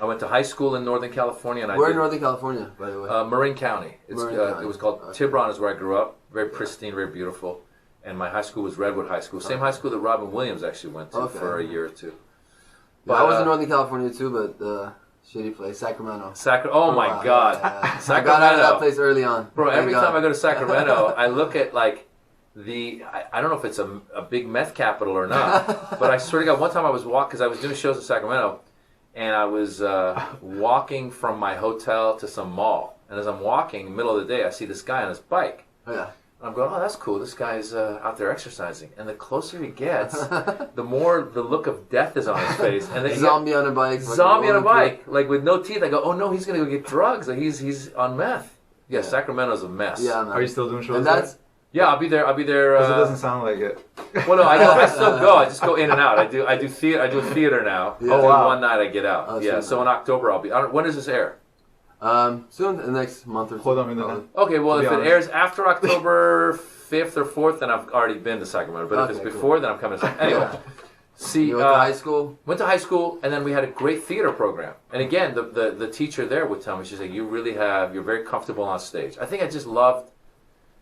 I went to high school in Northern California. And Where in Northern California, by the way? Marin County. It was called Tiburon is where I grew up. Very pristine, very beautiful. And my high school was Redwood High School. Same high school that Robin Williams actually went to for a year or two. But, I was in Northern California too, but shitty place, Sacramento. Oh my God. Yeah. Sacramento. I got out of that place early on. Bro, every time I go to Sacramento, I look at like I don't know if it's a big meth capital or not, but I swear to God, one time I was because I was doing shows in Sacramento, and I was walking from my hotel to some mall, and as I'm walking, middle of the day, I see this guy on his bike. Yeah. And I'm going, oh, that's cool. This guy's out there exercising. And the closer he gets, the more the look of death is on his face. And zombie on a bike. Zombie on a bike, like with no teeth. I go, oh no, he's gonna go get drugs. Like he's on meth. Yeah, Sacramento's a mess. Yeah, man. Are you still doing shows? And that's yeah, I'll be there. Because it doesn't sound like it. Well, no, I still go. I just go in and out. I do theater now. Yeah. I'll do one night, I get out. Oh, yeah. So in October I'll be. When does this air? Soon, the next month or two. Hold on a minute. Okay, well, if it honest. airs after October 5th or 4th, then I've already been to Sacramento. But if it's before, then I'm coming to Sacramento. Anyway, see, you went to high school? Went to high school, and then we had a great theater program. And again, the teacher there would tell me, she's like, you're very comfortable on stage. I think I just loved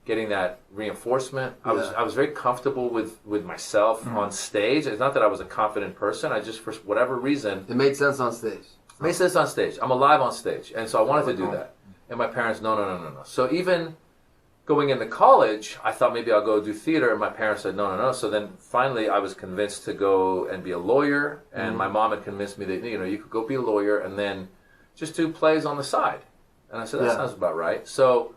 getting that reinforcement. I was very comfortable with myself on stage. It's not that I was a confident person. I just, for whatever reason... It made sense on stage. Made sense on stage. I'm alive on stage. And so I wanted to do that. And my parents, no. So even going into college, I thought maybe I'll go do theater. And my parents said, no. So then finally I was convinced to go and be a lawyer. And my mom had convinced me that, you could go be a lawyer and then just do plays on the side. And I said, that sounds about right. So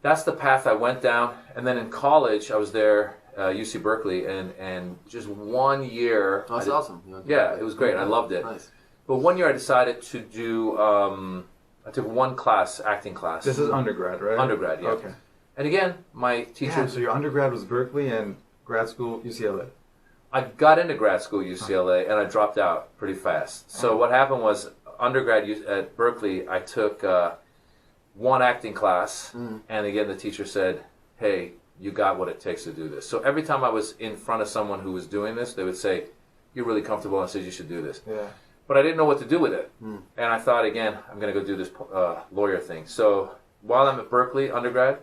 that's the path I went down. And then in college, I was there, UC Berkeley, and just 1 year. Oh, that's awesome. Yeah, it was great. I loved it. Nice. But 1 year I decided to do, I took one class, acting class. This is undergrad, right? Undergrad, yeah. Okay. And again, my teacher... Yeah, so your undergrad was Berkeley and grad school UCLA. I got into grad school at UCLA and I dropped out pretty fast. So what happened was, undergrad at Berkeley, I took one acting class, and again the teacher said, hey, you got what it takes to do this. So every time I was in front of someone who was doing this, they would say, you're really comfortable on stage, you should do this. Yeah. But I didn't know what to do with it. And I thought, again, I'm going to go do this lawyer thing. So while I'm at Berkeley undergrad,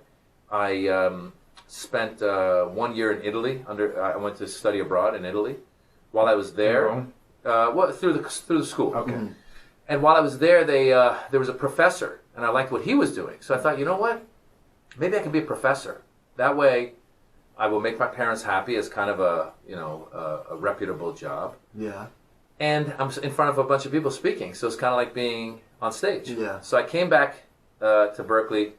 I spent 1 year in Italy. I went to study abroad in Italy. While I was there, through the school. Okay. And while I was there, there was a professor, and I liked what he was doing. So I thought, you know what? Maybe I can be a professor. That way, I will make my parents happy as kind of a reputable job. Yeah. And I'm in front of a bunch of people speaking, so it's kind of like being on stage. Yeah. So I came back to Berkeley.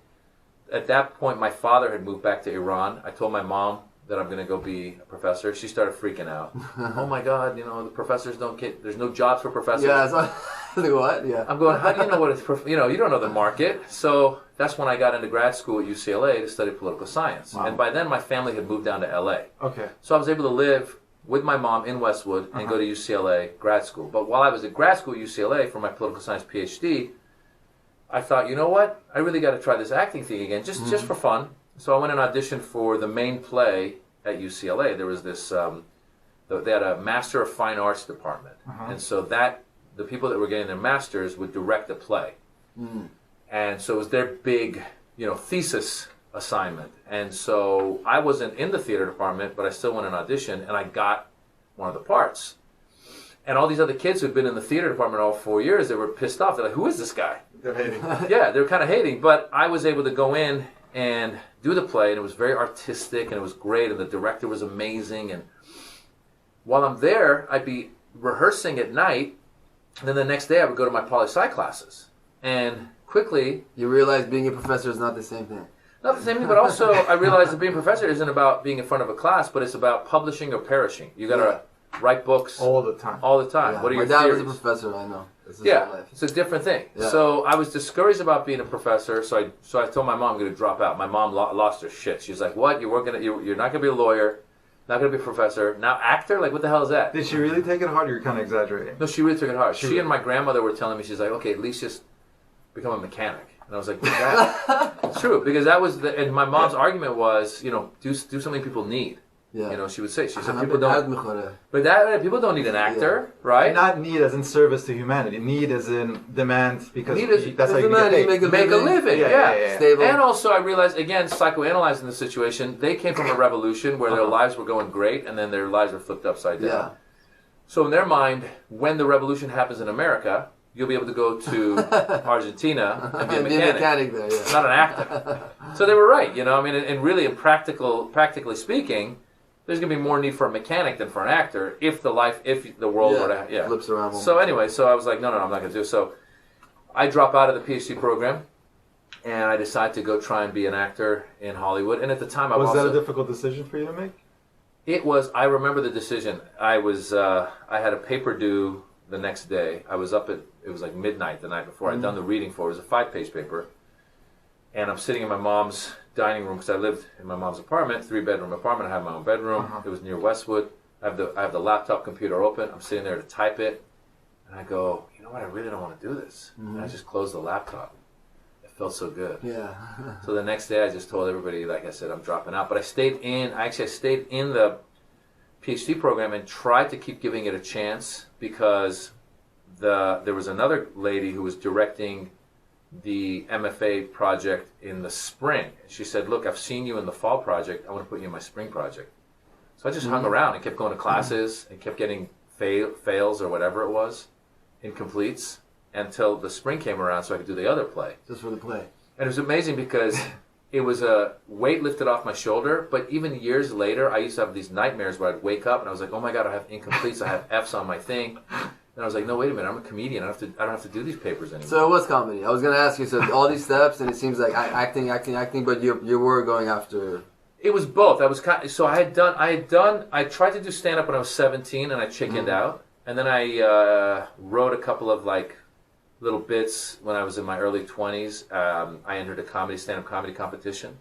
At that point, my father had moved back to Iran. I told my mom that I'm going to go be a professor. She started freaking out. Oh my God, the professors don't get, there's no jobs for professors. Yeah, so, what? Yeah. I'm going, how do you know what it's, you don't know the market. So that's when I got into grad school at UCLA to study political science. Wow. And by then, my family had moved down to LA. Okay. So I was able to live with my mom in Westwood and go to UCLA grad school. But while I was at grad school at UCLA for my political science PhD, I thought, you know what? I really got to try this acting thing again, just for fun. So I went and auditioned for the main play at UCLA. There was this, they had a Master of Fine Arts department. And so the people that were getting their masters would direct the play. And so it was their big, thesis assignment. And so I wasn't in the theater department, but I still went and auditioned, and I got one of the parts. And all these other kids who'd been in the theater department all 4 years, they were pissed off. They're like, who is this guy? They're hating. Yeah, they were kind of hating. But I was able to go in and do the play, and it was very artistic, and it was great, and the director was amazing. And while I'm there, I'd be rehearsing at night, and then the next day I would go to my poli-sci classes. And quickly... You realize being a professor is not the same thing. Not the same thing, but also I realized that being a professor isn't about being in front of a class, but it's about publishing or perishing. You got to write books all the time. All the time. Yeah. What are your dad theories? was a professor, I know. It's a different thing. Yeah. So I was discouraged about being a professor, so I told my mom I'm going to drop out. My mom lost her shit. She's like, what? You're not going to be a lawyer, not going to be a professor, now actor? Like, what the hell is that? Did she really take it hard, or you're kind of exaggerating? No, she really took it hard. She and my grandmother were telling me, she's like, okay, at least just become a mechanic. And I was like, it's true, because that was and my mom's argument was, do something people need. Yeah. You know, she would say, she said, but people don't need an actor, right? Not need as in service to humanity. Need as in demand because that's how you demand, get paid. you Make a living, yeah. Stable. And also I realized, again, psychoanalyzing the situation, they came from a revolution where their lives were going great and then their lives were flipped upside down. Yeah. So in their mind, when the revolution happens in America, you'll be able to go to Argentina and be a mechanic there, yeah. not an actor. So they were right, you know. I mean, and really, practically speaking, there's going to be more need for a mechanic than for an actor if the world were to flips around. So anyway, so I was like, no, I'm not going to do it. So I drop out of the PhD program, and I decided to go try and be an actor in Hollywood. And at the time, Was that a difficult decision for you to make? It was. I remember the decision. I had a paper due the next day. I was up at, it was like midnight the night before. I'd done the reading for it. It was a 5-page paper. And I'm sitting in my mom's dining room because I lived in my mom's apartment, 3-bedroom apartment. I had my own bedroom. It was near Westwood. I have the laptop computer open. I'm sitting there to type it. And I go, you know what? I really don't want to do this. And I just closed the laptop. It felt so good. Yeah. So the next day I just told everybody, like I said, I'm dropping out. But I stayed in the PhD program and tried to keep giving it a chance because there was another lady who was directing the MFA project in the spring. She said, look, I've seen you in the fall project. I want to put you in my spring project. So I just hung around and kept going to classes and kept getting fails or whatever it was, incompletes, until the spring came around so I could do the other play. Just for the play. And it was amazing because it was a weight lifted off my shoulder, but even years later, I used to have these nightmares where I'd wake up and I was like, oh my God, I have incompletes, I have Fs on my thing. And I was like, no, wait a minute, I'm a comedian. I don't have to do these papers anymore. So it was comedy. I was going to ask you, so all these steps, and it seems like acting, but you were going after... It was both. I tried to do stand-up when I was 17 and I chickened out. And then I wrote a couple of like little bits when I was in my early 20s. I entered a stand-up comedy competition.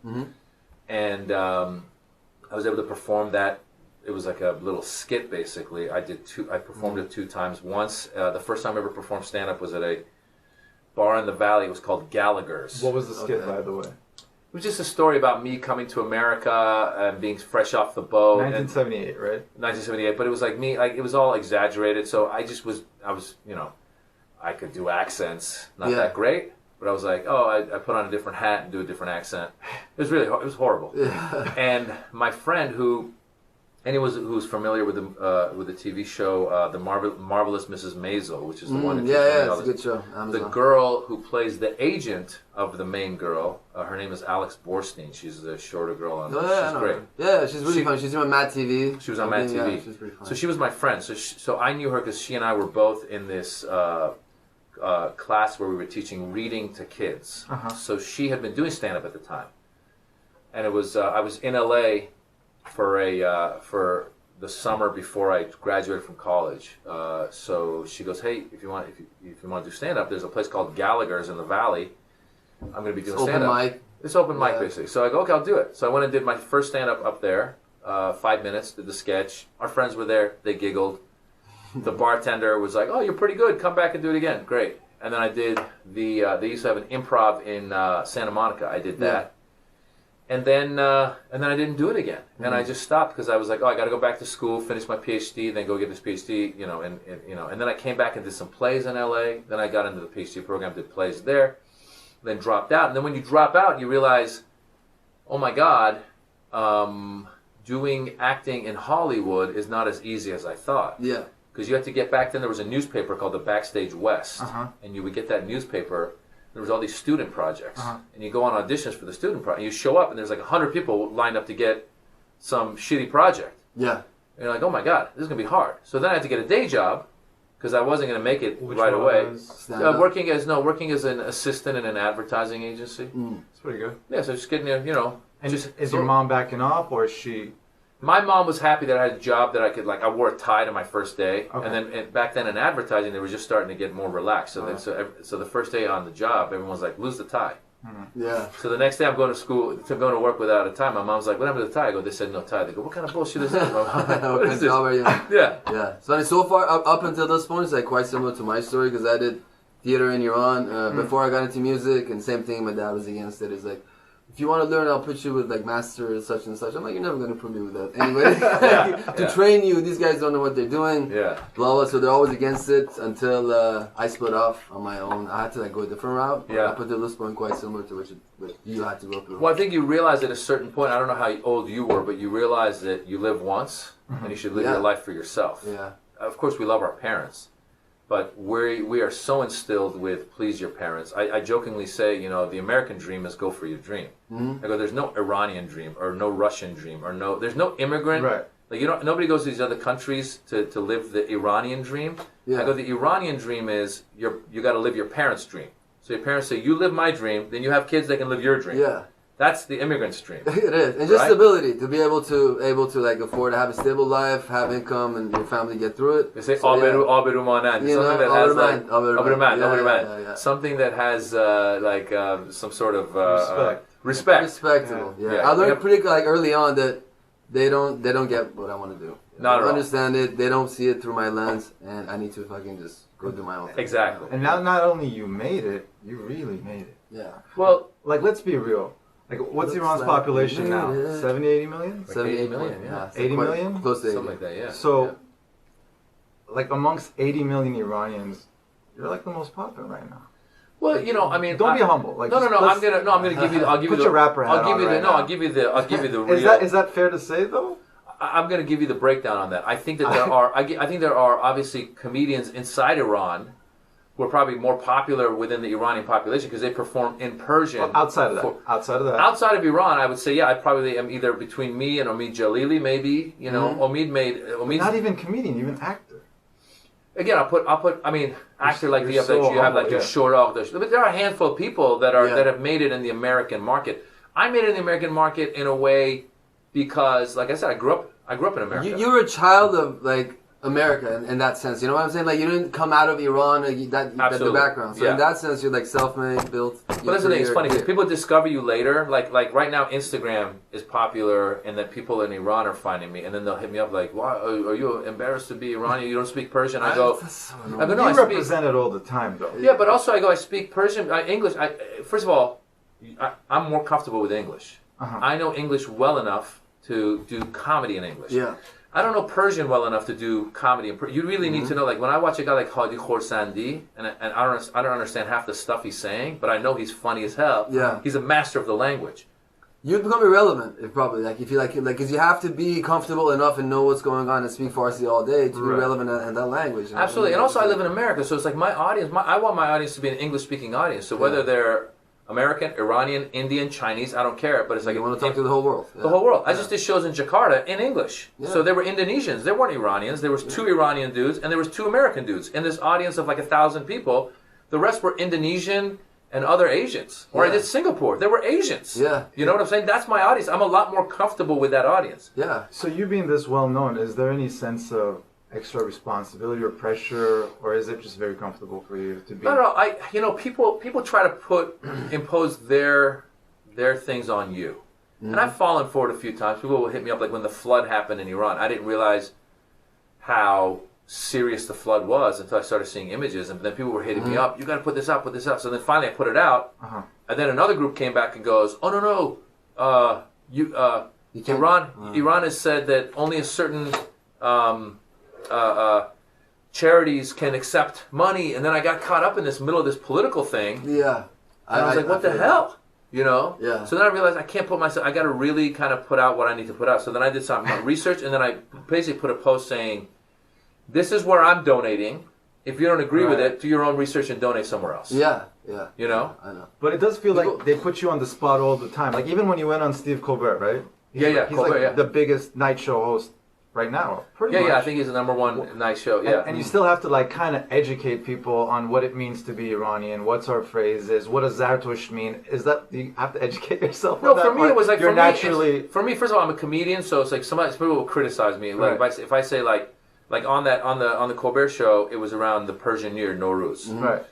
And I was able to perform that. It was like a little skit, basically. I performed it 2 times. Once, the first time I ever performed stand-up was at a bar in the Valley. It was called Gallagher's. What was the skit, by the way? It was just a story about me coming to America and being fresh off the boat. 1978, right? 1978, but it was like me, like it was all exaggerated. So I was, you know, I could do accents, not that great. But I was like, oh, I put on a different hat and do a different accent. It was horrible. And my friend who's familiar with the TV show, the Marvelous Mrs. Maisel, which is the one. It's a good show. Amazon. The girl who plays the agent of the main girl, her name is Alex Borstein. She's the shorter girl on. She's great. Yeah, she's really fun. She's on Mad TV. She was on Mad TV. Yeah, she's pretty fun. So she was my friend. So I knew her because she and I were both in this class where we were teaching reading to kids. So she had been doing stand-up at the time, and it was I was in LA for the summer before I graduated from college. So she goes, hey, if you want to do stand-up, there's a place called Gallagher's in the Valley. I'm going to be doing stand-up. Open mic. It's open mic, basically. So I go, okay, I'll do it. So I went and did my first stand-up up there, 5 minutes, did the sketch. Our friends were there. They giggled. The bartender was like, oh, you're pretty good. Come back and do it again. Great. And then I did they used to have an improv in Santa Monica. I did that. And then I didn't do it again, and I just stopped because I was like, oh, I got to go back to school, finish my PhD, then go get this PhD, and then I came back and did some plays in LA. Then I got into the PhD program, did plays there, then dropped out. And then when you drop out, you realize, oh my God, doing acting in Hollywood is not as easy as I thought. Yeah. Because you had to get back then. There was a newspaper called the Backstage West, and you would get that newspaper. There was all these student projects, and you go on auditions for the student project. You show up, and there's like 100 people lined up to get some shitty project. Yeah. And you're like, oh my God, this is gonna be hard. So then I had to get a day job because I wasn't gonna make it right away. Working as an assistant in an advertising agency. That's pretty good. Yeah, so just getting there, And is your mom backing off, or is she? My mom was happy that I had a job that I could, I wore a tie to my first day. And then back then in advertising, they were just starting to get more relaxed. So the first day on the job, everyone's like, lose the tie. Yeah. So the next day I'm going to work without a tie. My mom's like, what happened to the tie? I go, they said no tie. They go, what kind of bullshit is this? What is this? Yeah. Yeah. So far, up until this point, it's like quite similar to my story because I did theater in Iran before I got into music, and same thing, my dad was against it. It's like, if you want to learn, I'll put you with like master such and such. I'm like, you're never going to put me with that anyway. To train you, these guys don't know what they're doing. Yeah. Blah, blah. So they're always against it until I split off on my own. I had to like go a different route. Yeah. I put the list point quite similar to what you had to go through. Well, I think you realize at a certain point, I don't know how old you were, but you realize that you live once and you should live your life for yourself. Yeah. Of course, we love our parents. But we are so instilled with please your parents. I jokingly say, you know, the American dream is go for your dream. I go, there's no Iranian dream or no Russian dream or there's no immigrant. Right. Like nobody goes to these other countries to live the Iranian dream. Yeah. I go, the Iranian dream is you got to live your parents' dream. So your parents say, you live my dream, then you have kids that can live your dream. Yeah. That's the immigrant's dream. It is, and just right? stability to be able to like afford to have a stable life, have income, and your family get through it. They say So, Abiru Manan, something that has like Abiru something that has some sort of respect. respectable. Yeah. Yeah. I learned pretty like early on that they don't get what I want to do. Not they at don't all. understand it. They don't see it through my lens, and I need to fucking just go do my own thing. Exactly. And now, not only you made it, you really made it. Yeah. Well, Like, let's be real. Like, what's Looks Iran's like population we now? made it. 70, 80 million? Like 78 million, yeah. 80 quite million? Close to 80. something like that, yeah. So, like, amongst 80 million Iranians, you're like the most popular right now. Well, you know, I mean, Don't be humble. Like, No. just I'm let's- gonna give you. I'll give Put you the your rapper hat I'll give on you the right no. now. I'll give you the real. Is that fair to say, though? I'm going to give you the breakdown on that. I think that there are. I think there are obviously comedians inside Iran who are probably more popular within the Iranian population because they perform in Persian. Well, outside of that. Outside of Iran, I would say, yeah, I probably am either between me and Omid Jalili, maybe. You know, Omid. Not even comedian, even actor. Again, I'll put. I mean, actor like you're so you have like humble, your Shorok. But there are a handful of people that are Yeah. that have made it in the American market. I made it in the American market in a way because, like I said, I grew up in America. You were a child of like America in that sense. You know what I'm saying? Like you didn't come out of Iran. That the Absolutely. background. So Yeah. in that sense, you're like self-made, built. But that's the thing. It's funny because people discover you later. Like right now, Instagram is popular, and then people in Iran are finding me, and then they'll hit me up like, "Why are you embarrassed to be Iranian? You don't speak Persian?" I go, no, You I speak. represent it all the time, though. Yeah, but also I go, I speak Persian, English. First of all, I'm more comfortable with English. I know English well enough to do comedy in English. Yeah. I don't know Persian well enough to do comedy. You really need to know. Like when I watch a guy like Hadi Khorsandi, and I don't understand half the stuff he's saying, but I know he's funny as hell. Yeah. He's a master of the language. You'd become irrelevant if probably if you like because you have to be comfortable enough and know what's going on and speak Farsi all day to be relevant in that language. You know? Absolutely, and also I live in America, so it's like my audience. I want my audience to be an English-speaking audience. So whether they're American, Iranian, Indian, Chinese, I don't care. But it's like you want to talk to the whole world. The whole world. I just did shows in Jakarta in English. Yeah. So there were Indonesians. There weren't Iranians. There was 2 Iranian dudes and there was 2 American dudes. In this audience of like 1,000 people, the rest were Indonesian and other Asians. Or I did Singapore. There were Asians. Yeah. You know what I'm saying? That's my audience. I'm a lot more comfortable with that audience. Yeah. So you being this well known, is there any sense of extra responsibility or pressure, or is it just very comfortable for you to be? No. People try to impose their things on you. And I've fallen for it a few times. People will hit me up like when the flood happened in Iran. I didn't realize how serious the flood was until I started seeing images, and then people were hitting me up. You got to put this out, put this out. So then finally I put it out, and then another group came back and goes, "Oh no, Iran has said that only a certain charities can accept money," and then I got caught up in this middle of this political thing. Yeah. And I was like, "What the hell?" You know? Yeah. So then I realized I can't put myself. I got to really kind of put out what I need to put out. So then I did some research, and then I basically put a post saying, "This is where I'm donating. If you don't agree with it, do your own research and donate somewhere else." Yeah. You know? I know. But it does feel like they put you on the spot all the time. Like even when you went on Steve Colbert, right? He's Colbert, like the biggest night show host right now. Pretty much. Yeah, I think he's the #1 night show. Yeah. And you still have to like kind of educate people on what it means to be Iranian, what's our phrases, what does Zartush mean? Is that you have to educate yourself? No, on that, for me or it was like you're for naturally. Me, for me, first of all, I'm a comedian, so it's like some people will criticize me. Like if I say like on the Colbert show, it was around the Persian New Year, Nowruz. Right.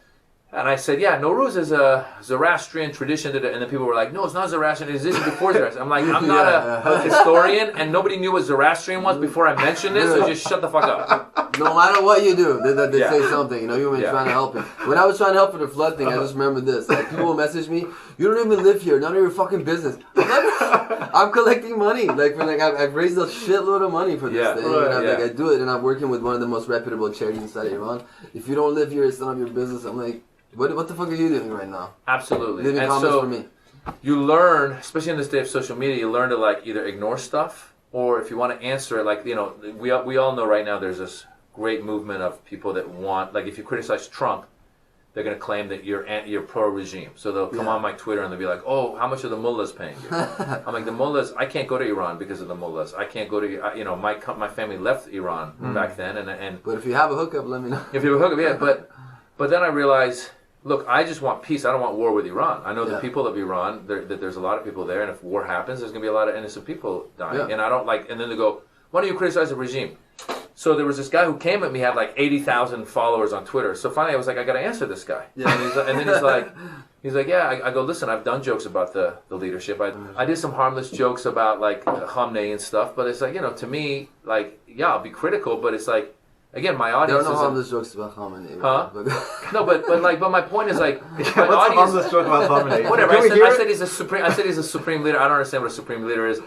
And I said, yeah, Nowruz is a Zoroastrian tradition. And then people were like, no, it's not Zoroastrian. It's before Zoroastrian. I'm like, I'm not a historian, and nobody knew what Zoroastrian was before I mentioned it, so just shut the fuck up. No matter what you do, they say something. You know, you've been trying to help him. When I was trying to help for the flood thing, I just remember this. Like, people will message me, you don't even live here. None of your fucking business. I'm collecting money. I've raised a shitload of money for this thing. I do it, and I'm working with one of the most reputable charities inside of Iran. If you don't live here, it's none of your business. I'm like, what the fuck are you doing right now? Absolutely. Leaving comments for me. You learn, especially in this day of social media, you learn to like either ignore stuff, or if you want to answer it, like, you know, we all know right now there's this great movement of people that want, like, if you criticize Trump, they're going to claim that you're pro-regime. So they'll come on my Twitter and they'll be like, oh, how much are the mullahs paying you? I'm like, the mullahs, I can't go to Iran because of the mullahs. I can't go to, you know, my family left Iran back then. And But if you have a hookup, let me know. If you have a hookup, yeah. But then I realized, look, I just want peace. I don't want war with Iran. I know the people of Iran, that there's a lot of people there, and if war happens, there's going to be a lot of innocent people dying. Yeah. And I don't like, and then they go, why don't you criticize the regime? So there was this guy who came at me, had like 80,000 followers on Twitter. So finally I was like, I got to answer this guy. Yeah. And then he's like, yeah, I go, listen, I've done jokes about the leadership. I did some harmless jokes about like Khamenei and stuff, but it's like, you know, to me, like, yeah, I'll be critical, but it's like, again, my audience. There are no harmless jokes about Khamenei. Huh? No, but my point is like, my what's audience. The harmless joke about Khamenei? Whatever. I said he's a supreme leader. I don't understand what a supreme leader is.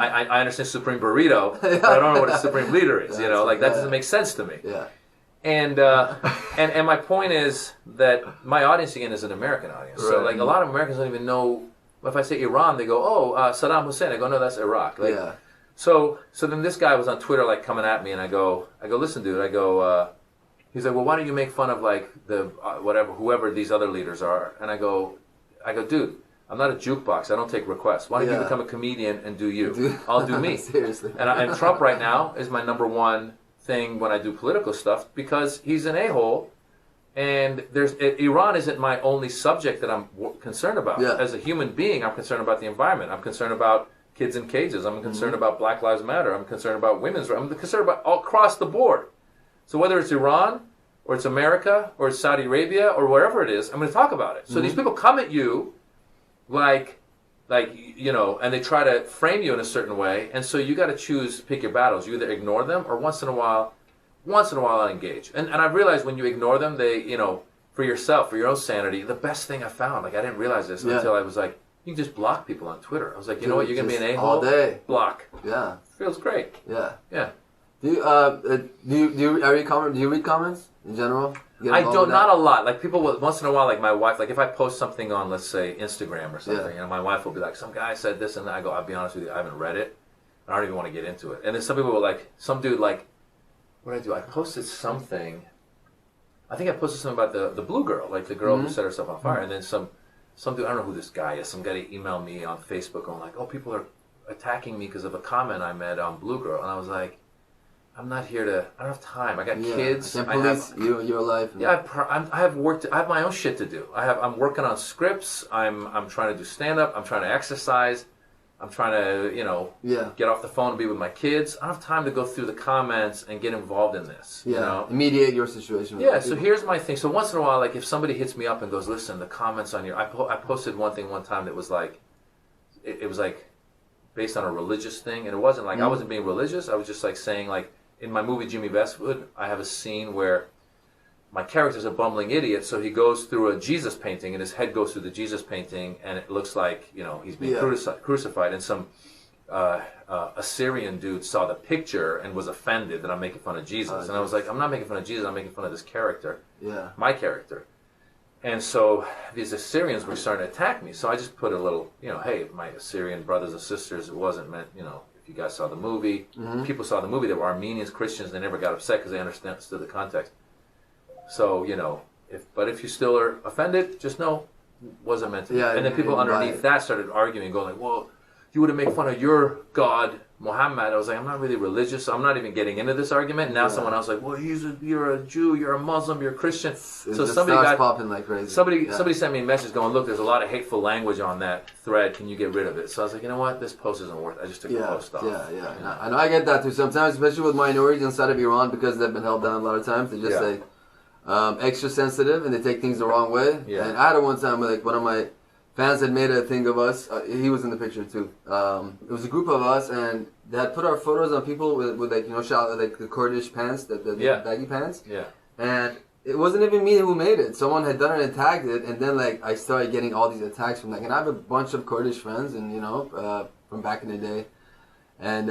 I understand supreme burrito, but I don't know what a supreme leader is. You know, like that doesn't make sense to me. Yeah. And my point is that my audience again is an American audience. Right. So like a lot of Americans don't even know. If I say Iran, they go, oh, Saddam Hussein. I go, no, that's Iraq. Like, yeah. So then this guy was on Twitter like coming at me, and I go, listen, dude. I go, he's like, well, why don't you make fun of like the whoever these other leaders are? And I go, dude, I'm not a jukebox. I don't take requests. Why don't you become a comedian and do you? I'll do me. Seriously. And Trump right now is my number one thing when I do political stuff because he's an a-hole, and Iran isn't my only subject that I'm concerned about. Yeah. As a human being, I'm concerned about the environment. I'm concerned about kids in cages. I'm concerned about Black Lives Matter. I'm concerned about women's rights. I'm concerned about all across the board. So whether it's Iran or it's America or it's Saudi Arabia or wherever it is, I'm going to talk about it. So these people come at you like, you know, and they try to frame you in a certain way, and so you got to pick your battles. You either ignore them, or once in a while I engage. And I realize when you ignore them, they, you know, for yourself, for your own sanity, the best thing I found, like I didn't realize this until I was like, you can just block people on Twitter. I was like, you know what, you're gonna be an a-hole all day. Block. Yeah, feels great. Yeah, yeah. Do you read comments in general? I don't, not a lot. Like people will, once in a while, like my wife, like if I post something on, let's say, Instagram or something, you know, my wife will be like, some guy said this and that. I go, I'll be honest with you, I haven't read it. I don't even want to get into it. And then some people were like, some dude like, what did I do? I posted something. I think I posted something about the blue girl, like the girl who set herself on fire. And then some dude, I don't know who this guy is, some guy emailed me on Facebook going like, oh, people are attacking me because of a comment I made on blue girl. And I was like, I'm not here to. I don't have time. I got kids. I police your life. Yeah, I have work. I have my own shit to do. I'm working on scripts. I'm trying to do stand up. I'm trying to exercise. I'm trying to, you know, get off the phone and be with my kids. I don't have time to go through the comments and get involved in this. Yeah, you know? Mediate your situation. Yeah. So here's my thing. So once in a while, like if somebody hits me up and goes, listen, the comments on your. I posted one thing one time that was like, it was like, based on a religious thing, and it wasn't like I wasn't being religious. I was just like saying like. In my movie Jimmy Westwood, I have a scene where my character's a bumbling idiot, so he goes through a Jesus painting, and his head goes through the Jesus painting, and it looks like, you know, he's being crucified, and some Assyrian dude saw the picture and was offended that I'm making fun of Jesus. And I was like, I'm not making fun of Jesus, I'm making fun of this character, my character. And so these Assyrians were starting to attack me, so I just put a little, you know, hey, my Assyrian brothers and sisters, it wasn't meant, you know, you guys saw the movie. People saw the movie. They were Armenians, Christians. They never got upset because they understood the context. So, you know, if you still are offended, just know it wasn't meant to be. And then people underneath that started arguing, going like, well, you would have made fun of your God, Muhammad. I was like, I'm not really religious, so I'm not even getting into this argument. And now someone else like, well, you're a Jew, you're a Muslim, you're a Christian. So somebody got popping like crazy. Somebody sent me a message going, look, there's a lot of hateful language on that thread. Can you get rid of it? So I was like, you know what? This post isn't worth it. I just took the post off. Yeah. I know I get that too sometimes, especially with minorities inside of Iran because they've been held down a lot of times. They just say, extra sensitive and they take things the wrong way. Yeah. And I had it one time where, like, one of my fans had made a thing of us. He was in the picture too. It was a group of us, and they had put our photos on people with like, you know, like the Kurdish pants, the baggy pants. Yeah. And it wasn't even me who made it. Someone had done it and tagged it, and then like I started getting all these attacks from like, and I have a bunch of Kurdish friends, and you know, from back in the day, and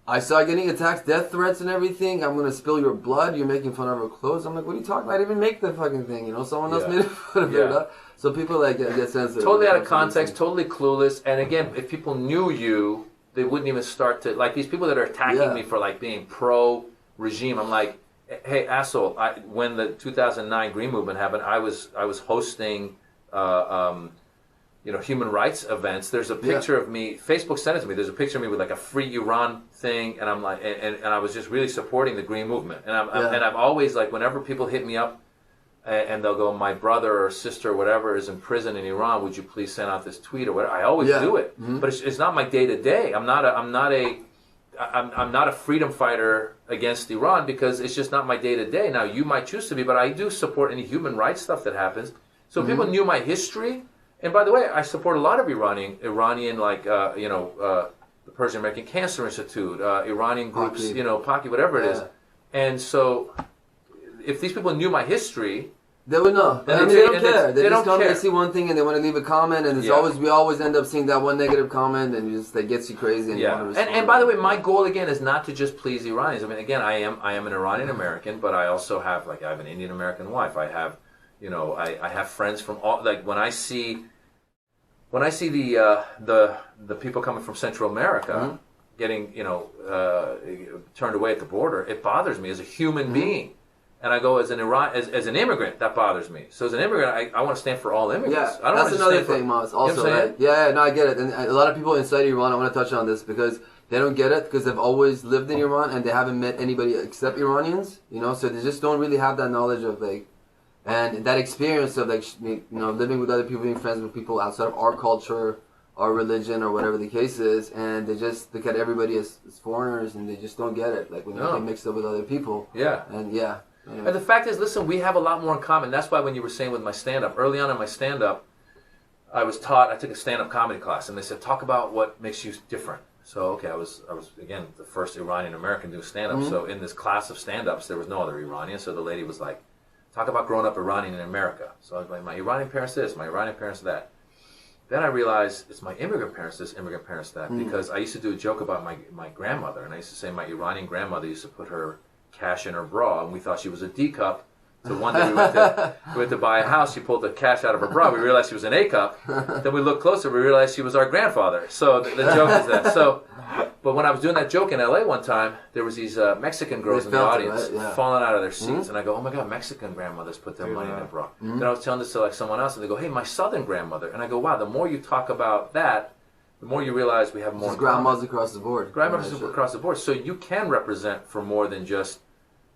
I started getting attacks, death threats, and everything. I'm gonna spill your blood. You're making fun of our clothes. I'm like, what are you talking about? I didn't even make the fucking thing. You know, someone else made fun of it. So people like get sensitive. Totally out of context, totally clueless. And again, if people knew you, they wouldn't even start to, like, these people that are attacking me for like being pro regime. I'm like, hey, asshole! When the 2009 Green Movement happened, I was hosting, you know, human rights events. There's a picture of me. Facebook sent it to me. There's a picture of me with like a free Iran thing, and I'm like, and I was just really supporting the Green Movement. And I'm always like, whenever people hit me up, and they'll go, my brother or sister or whatever is in prison in Iran. Would you please send out this tweet or whatever? I always do it, but it's not my day to day. I'm not a freedom fighter against Iran because it's just not my day to day. Now you might choose to be, but I do support any human rights stuff that happens. So if people knew my history, and by the way, I support a lot of Iranian like you know, the Persian-American Cancer Institute, Iranian groups, you know, Paki, whatever it is, and so if these people knew my history, they would know. Then They don't care. They just don't come, care. they see one thing and they want to leave a comment, and it's always, we always end up seeing that one negative comment, and that gets you crazy. And you want to respond. And by the way, my goal again is not to just please Iranians. I mean, again, I am an Iranian-American, but I also have, like, I have an Indian-American wife. I have, you know, I have friends from all, like, when I see the people coming from Central America getting, you know, turned away at the border, it bothers me as a human being. And I go, as an immigrant, that bothers me. So as an immigrant, I want to stand for all immigrants. Yeah, that's another thing, Maz. Also, right? Yeah, no, I get it. And a lot of people inside Iran, I want to touch on this because they don't get it because they've always lived in Iran and they haven't met anybody except Iranians. You know, so they just don't really have that knowledge of like, and that experience of like, you know, living with other people, being friends with people outside of our culture, our religion, or whatever the case is, and they just look at everybody as foreigners, and they just don't get it. Like when they get mixed up with other people. Yeah. And yeah. And the fact is, listen, we have a lot more in common. That's why when you were saying with my stand-up, early on in my stand-up, I took a stand-up comedy class, and they said, talk about what makes you different. So, okay, I was again, the first Iranian-American to do stand-up. So in this class of stand-ups, there was no other Iranian. So the lady was like, talk about growing up Iranian in America. So I was like, my Iranian parents this, my Iranian parents that. Then I realized it's my immigrant parents this, immigrant parents that. Because I used to do a joke about my grandmother, and I used to say my Iranian grandmother used to put her cash in her bra, and we thought she was a D cup. So one day we went to buy a house. She pulled the cash out of her bra. We realized she was an A cup. Then we looked closer. We realized she was our grandfather. So the joke is that. So, but when I was doing that joke in LA one time, there was these Mexican girls in the audience falling out of their seats, and I go, "Oh my God, Mexican grandmothers put their money in their bra." Then I was telling this to like someone else, and they go, "Hey, my Southern grandmother," and I go, "Wow, the more you talk about that, the more you realize we have more." Grandmas across the board. Grandmothers across the board. So you can represent for more than just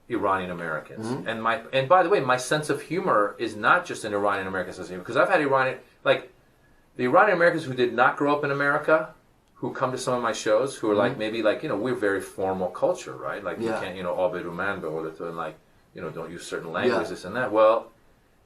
Iranian Americans. And by the way, my sense of humor is not just an Iranian American sense of humor, because I've had the Iranian Americans who did not grow up in America, who come to some of my shows, who are like, maybe like, you know, we're very formal culture, right? Like you can't, you know, Obeduman, or like, you know, don't use certain language, this and that. Well,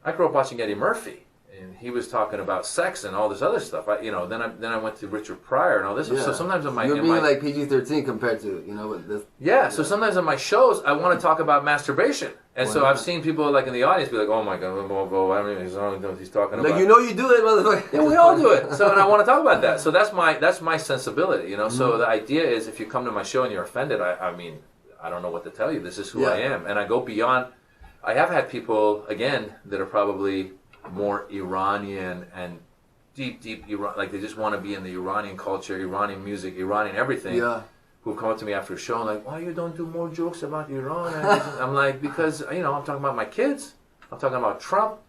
I grew up watching Eddie Murphy, and he was talking about sex and all this other stuff. Then I went to Richard Pryor and all this. So sometimes you're being like PG-13 compared to, you know, with this. So sometimes on my shows I want to talk about masturbation, and so I've seen people like in the audience be like, "Oh my God, I don't even know what he's talking about." Like, you know, you do it, motherfucker. Yeah, we all do it. So, and I want to talk about that. So that's my sensibility, you know. So the idea is, if you come to my show and you're offended, I mean, I don't know what to tell you. This is who I am, and I go beyond. I have had people again that are probably more Iranian and deep Iran, like they just want to be in the Iranian culture, Iranian music, Iranian everything. Who come up to me after a show and like, why you don't do more jokes about Iran? I'm like, because, you know, I'm talking about my kids, I'm talking about Trump,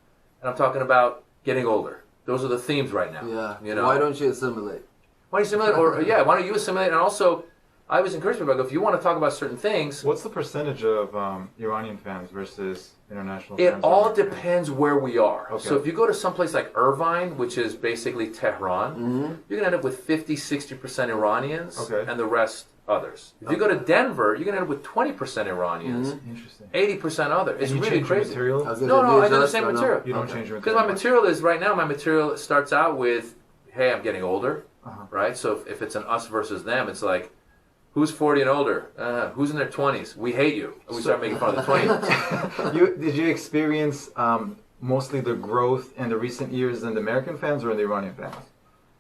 and I'm talking about getting older. Those are the themes right now. You know, why don't you assimilate? Why don't you assimilate? Or why don't you assimilate? And also, I always encourage people, if you want to talk about certain things. What's the percentage of Iranian fans versus international fans? It all depends where we are. Okay. So if you go to someplace like Irvine, which is basically Tehran, you're going to end up with 50-60% Iranians, and the rest others. If you go to Denver, you're going to end up with 20% Iranians, Interesting. 80% other. It's And you really change your crazy. material? No, I do the same material. You don't change your Because material. my material is, right now, my material starts out with, hey, I'm getting older, right? So if it's an us versus them, it's like, who's 40 and older? Who's in their 20s? We hate you. And we start making fun of the 20s. Did you experience mostly the growth in the recent years in the American fans or in the Iranian fans?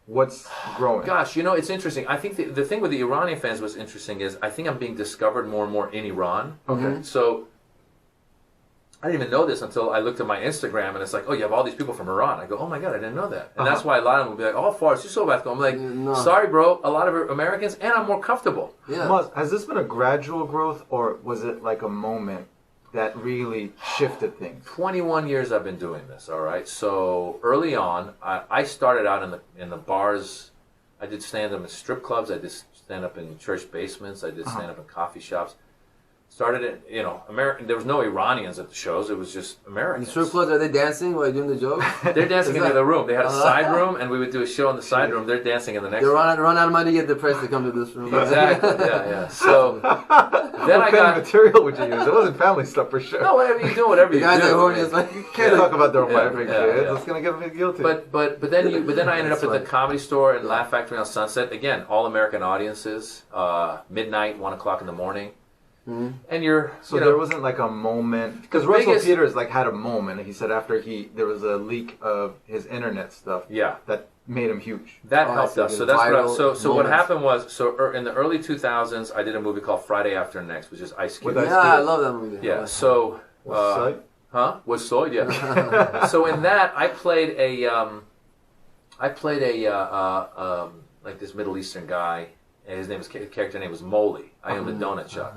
What's growing? Gosh, it's interesting. I think the thing with the Iranian fans was interesting is I think I'm being discovered more and more in Iran. Okay. So I didn't even know this until I looked at my Instagram and it's like, oh, you have all these people from Iran. I go, oh my God, I didn't know that. And that's why a lot of them will be like, oh, Fars, you're so bad. I'm like, sorry, bro, a lot of Americans, and I'm more comfortable. Yeah. Maz, has this been a gradual growth or was it like a moment that really shifted things? 21 years I've been doing this, all right? So early on, I started out in the bars. I did stand-up in strip clubs. I did stand-up in church basements. I did stand-up in coffee shops. Started in, American. There was no Iranians at the shows. It was just Americans. In strip clubs, are they dancing while you're doing the joke? They're dancing in the other room. They had a side room, and we would do a show in the side room. They're dancing in the next They room. run out of money to get the press to come to this room. Exactly, yeah. So then What I kind of got... material would you use? It wasn't family stuff for sure. No, whatever you do, whatever you The guys do. are horny. It's like, You can't talk about their wife and yeah, kids. yeah. It's going to get me guilty. But then I ended up at the Comedy Store and Laugh Factory on Sunset. Again, all American audiences, midnight, 1 o'clock in the morning. And you're there wasn't like a moment because Russell biggest- Peters had a moment. He said after there was a leak of his internet stuff. Yeah. That made him huge. That Oh, I helped see. us. The So that's what. viral So what moments. happened was, in the early 2000s, I did a movie called Friday After Next, which is Ice Cube. With Ice yeah, I Cube. love that movie. Yeah. So. Was Soy? Yeah. So in that, I played like this Middle Eastern guy. And his character name was Moley. I owned a donut shop.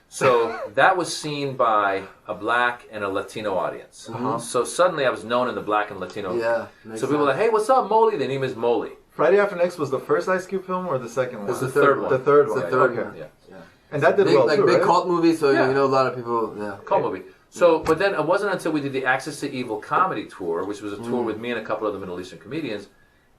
So that was seen by a black and a Latino audience. So suddenly I was known in the black and Latino. Yeah. So people were like, hey, what's up, Moley? The name is Moley. Friday After Next was the first Ice Cube film or the second one? It was the third one. The third one. It's the third okay. one. Yeah. And that did Big, well like too, big right? cult movie, so Yeah. a lot of people. Yeah. Cult movie. So, but then it wasn't until we did the Access to Evil comedy tour, which was a tour with me and a couple of the Middle Eastern comedians,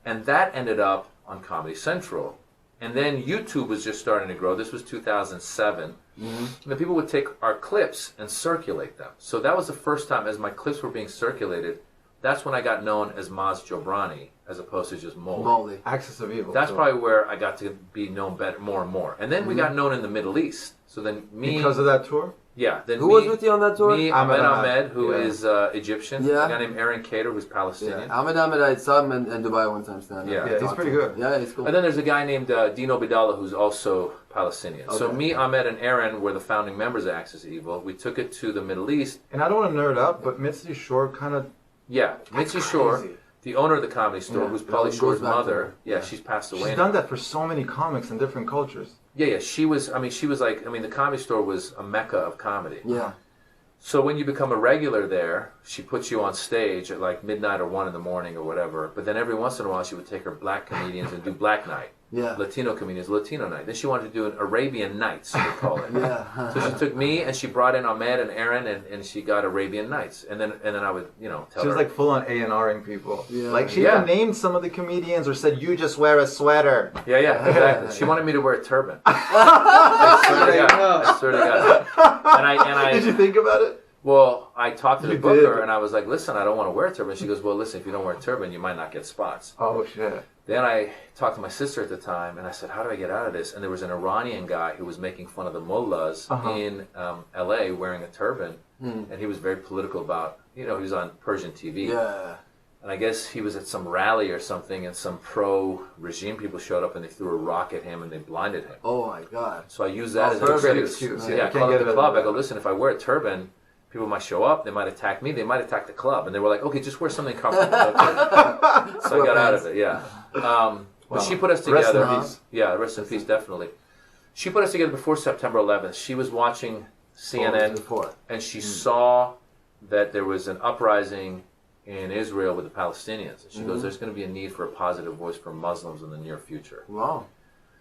and that ended up on Comedy Central. And then YouTube was just starting to grow. This was 2007. And the people would take our clips and circulate them. So that was the first time, as my clips were being circulated, that's when I got known as Maz Jobrani, as opposed to just Moley. Axis of Evil. That's so. probably where I got to be known better, more and more. And then we got known in the Middle East. So then me... Because of that tour? Yeah. Then Who was with you on that tour? Me, Ahmed Ahmed, who Yeah. is Egyptian. Yeah. A guy named Aaron Cater, who's Palestinian. Yeah. Ahmed, I saw him in Dubai one time. Yeah. Yeah, he's pretty good. Yeah, he's cool. And then there's a guy named Dino Bidala, who's also Palestinian. So Okay. me, Ahmed, and Aaron were the founding members of Axis of Evil. We took it to the Middle East. And I don't want to nerd out, but Mitzi Shore kind of... Yeah, Mitzi Shore, crazy. the owner of the Comedy Store, Yeah, who's it Pauly always Shore's goes back to mother. her. Yeah, she's passed away She's now. done that for so many comics in different cultures. Yeah, she was like, the Comedy Store was a mecca of comedy. Yeah. So when you become a regular there, she puts you on stage at like midnight or 1 in the morning or whatever. But then every once in a while, she would take her black comedians and do Black Night. Yeah. Latino comedians, Latino Night. Then she wanted to do an Arabian Nights, we call it. Yeah. So she took me and she brought in Ahmed and Aaron and she got Arabian Nights. And then I would, tell She was her. like full on A&Ring people. Yeah. Like she Yeah. even named some of the comedians or said, you just wear a sweater. Yeah, exactly. She wanted me to wear a turban. I swear to God. I swear to God. And I Did you think about it? Well, I talked to the You booker did. and I was like, listen, I don't want to wear a turban. She goes, well, listen, if you don't wear a turban, you might not get spots. Oh, shit. Then I talked to my sister at the time and I said, how do I get out of this? And there was an Iranian guy who was making fun of the mullahs in L.A. wearing a turban. And he was very political about, he was on Persian TV. Yeah. And I guess he was at some rally or something and some pro-regime people showed up and they threw a rock at him and they blinded him. Oh my God. So I used that as an perfect excuse. excuse. Yeah, Yeah, I you can't called get up the it club. out. I go, listen, if I wear a turban, people might show up. They might attack me. They might attack the club. And they were like, okay, just wear something comfortable. Okay. So I got out of it, yeah. But she put us Rest together. in peace. Yeah, rest in peace, definitely. She put us together before September 11th. She was watching CNN Before. and she saw that there was an uprising in Israel with the Palestinians. And she goes, there's going to be a need for a positive voice for Muslims in the near future. Wow.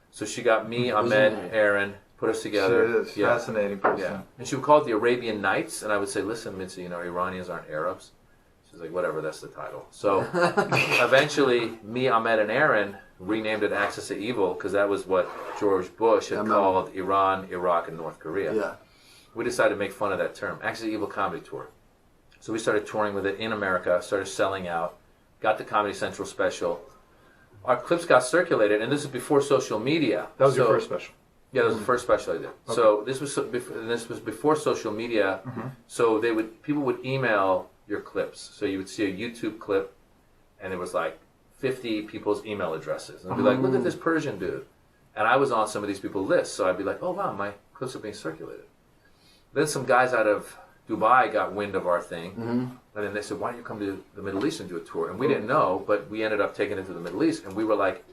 So she got me, Ahmed, Visionary. Aaron, put us together. She is. Fascinating person. Yeah. And she would call it the Arabian Nights, and I would say, listen, Mitzi, Iranians aren't Arabs. She's like, whatever, that's the title. So eventually, me, Ahmed, and Aaron renamed it Axis of Evil because that was what George Bush had called Iran, Iraq, and North Korea. Yeah. We decided to make fun of that term, Axis of Evil Comedy Tour. So we started touring with it in America, started selling out, got the Comedy Central special. Our clips got circulated, and this is before social media. That was your first special. Yeah, that was the first special I did. Okay. So this was before social media. So people would email your clips. So you would see a YouTube clip, and it was like 50 people's email addresses. And I'd be like, look at this Persian dude. And I was on some of these people's lists, so I'd be like, oh wow, my clips are being circulated. Then some guys out of Dubai got wind of our thing, and then they said, why don't you come to the Middle East and do a tour? And we didn't know, but we ended up taking it to the Middle East, and we were like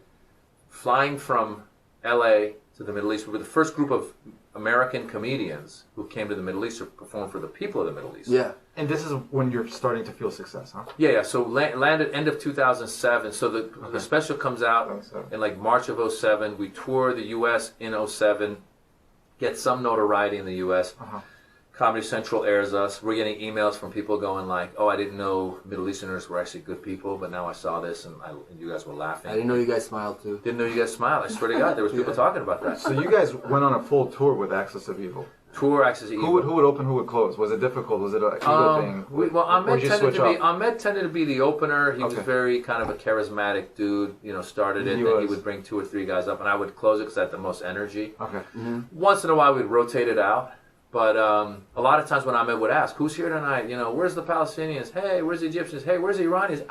flying from LA to the Middle East. We were the first group of American comedians who came to the Middle East to perform for the people of the Middle East. Yeah. And this is when you're starting to feel success, huh? Yeah. So landed end of 2007. So the special comes out in like March of 07. We tour the U.S. in 07, get some notoriety in the U.S. Comedy Central airs us. We're getting emails from people going like, oh, I didn't know Middle Easterners were actually good people, but now I saw this and you guys were laughing. I didn't know you guys smiled too. Didn't know you guys smiled. I swear to God, there was people talking about that. So you guys went on a full tour with Axis of Evil. Tour Axis of Evil. Who would open, who would close? Was it difficult? Was it an ego thing? Ahmed tended to be the opener. He was very kind of a charismatic dude. You know, started it, and he would bring 2 or 3 guys up, and I would close it because I had the most energy. Okay. Once in a while, we'd rotate it out. But a lot of times when Ahmed would ask, who's here tonight? You know, where's the Palestinians? Hey, where's the Egyptians? Hey, where's the Iranians?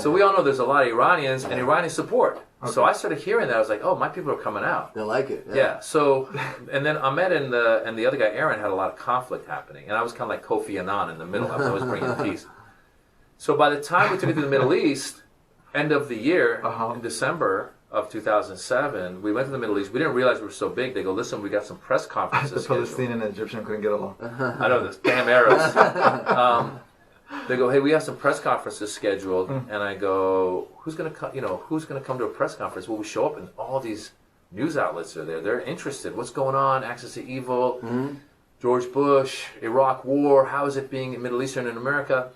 So we all know there's a lot of Iranians and Iranian support. Okay. So I started hearing that. I was like, oh, my people are coming out. They like it. Yeah. So, and then Ahmed and the other guy, Aaron, had a lot of conflict happening. And I was kind of like Kofi Annan in the middle. I was always bringing peace. So by the time we took it to the Middle East, end of the year, in December of 2007, we went to the Middle East. We didn't realize we were so big. They go, listen, we got some press conferences The scheduled. Palestinian and Egyptian couldn't get along. I know, this damn Arabs. They go, hey, we have some press conferences scheduled. And I go, who's going to come, who's going to come to a press conference? Well, we show up and all these news outlets are there. They're interested. What's going on? Axis of Evil, George Bush, Iraq War. How is it being in Middle Eastern in America?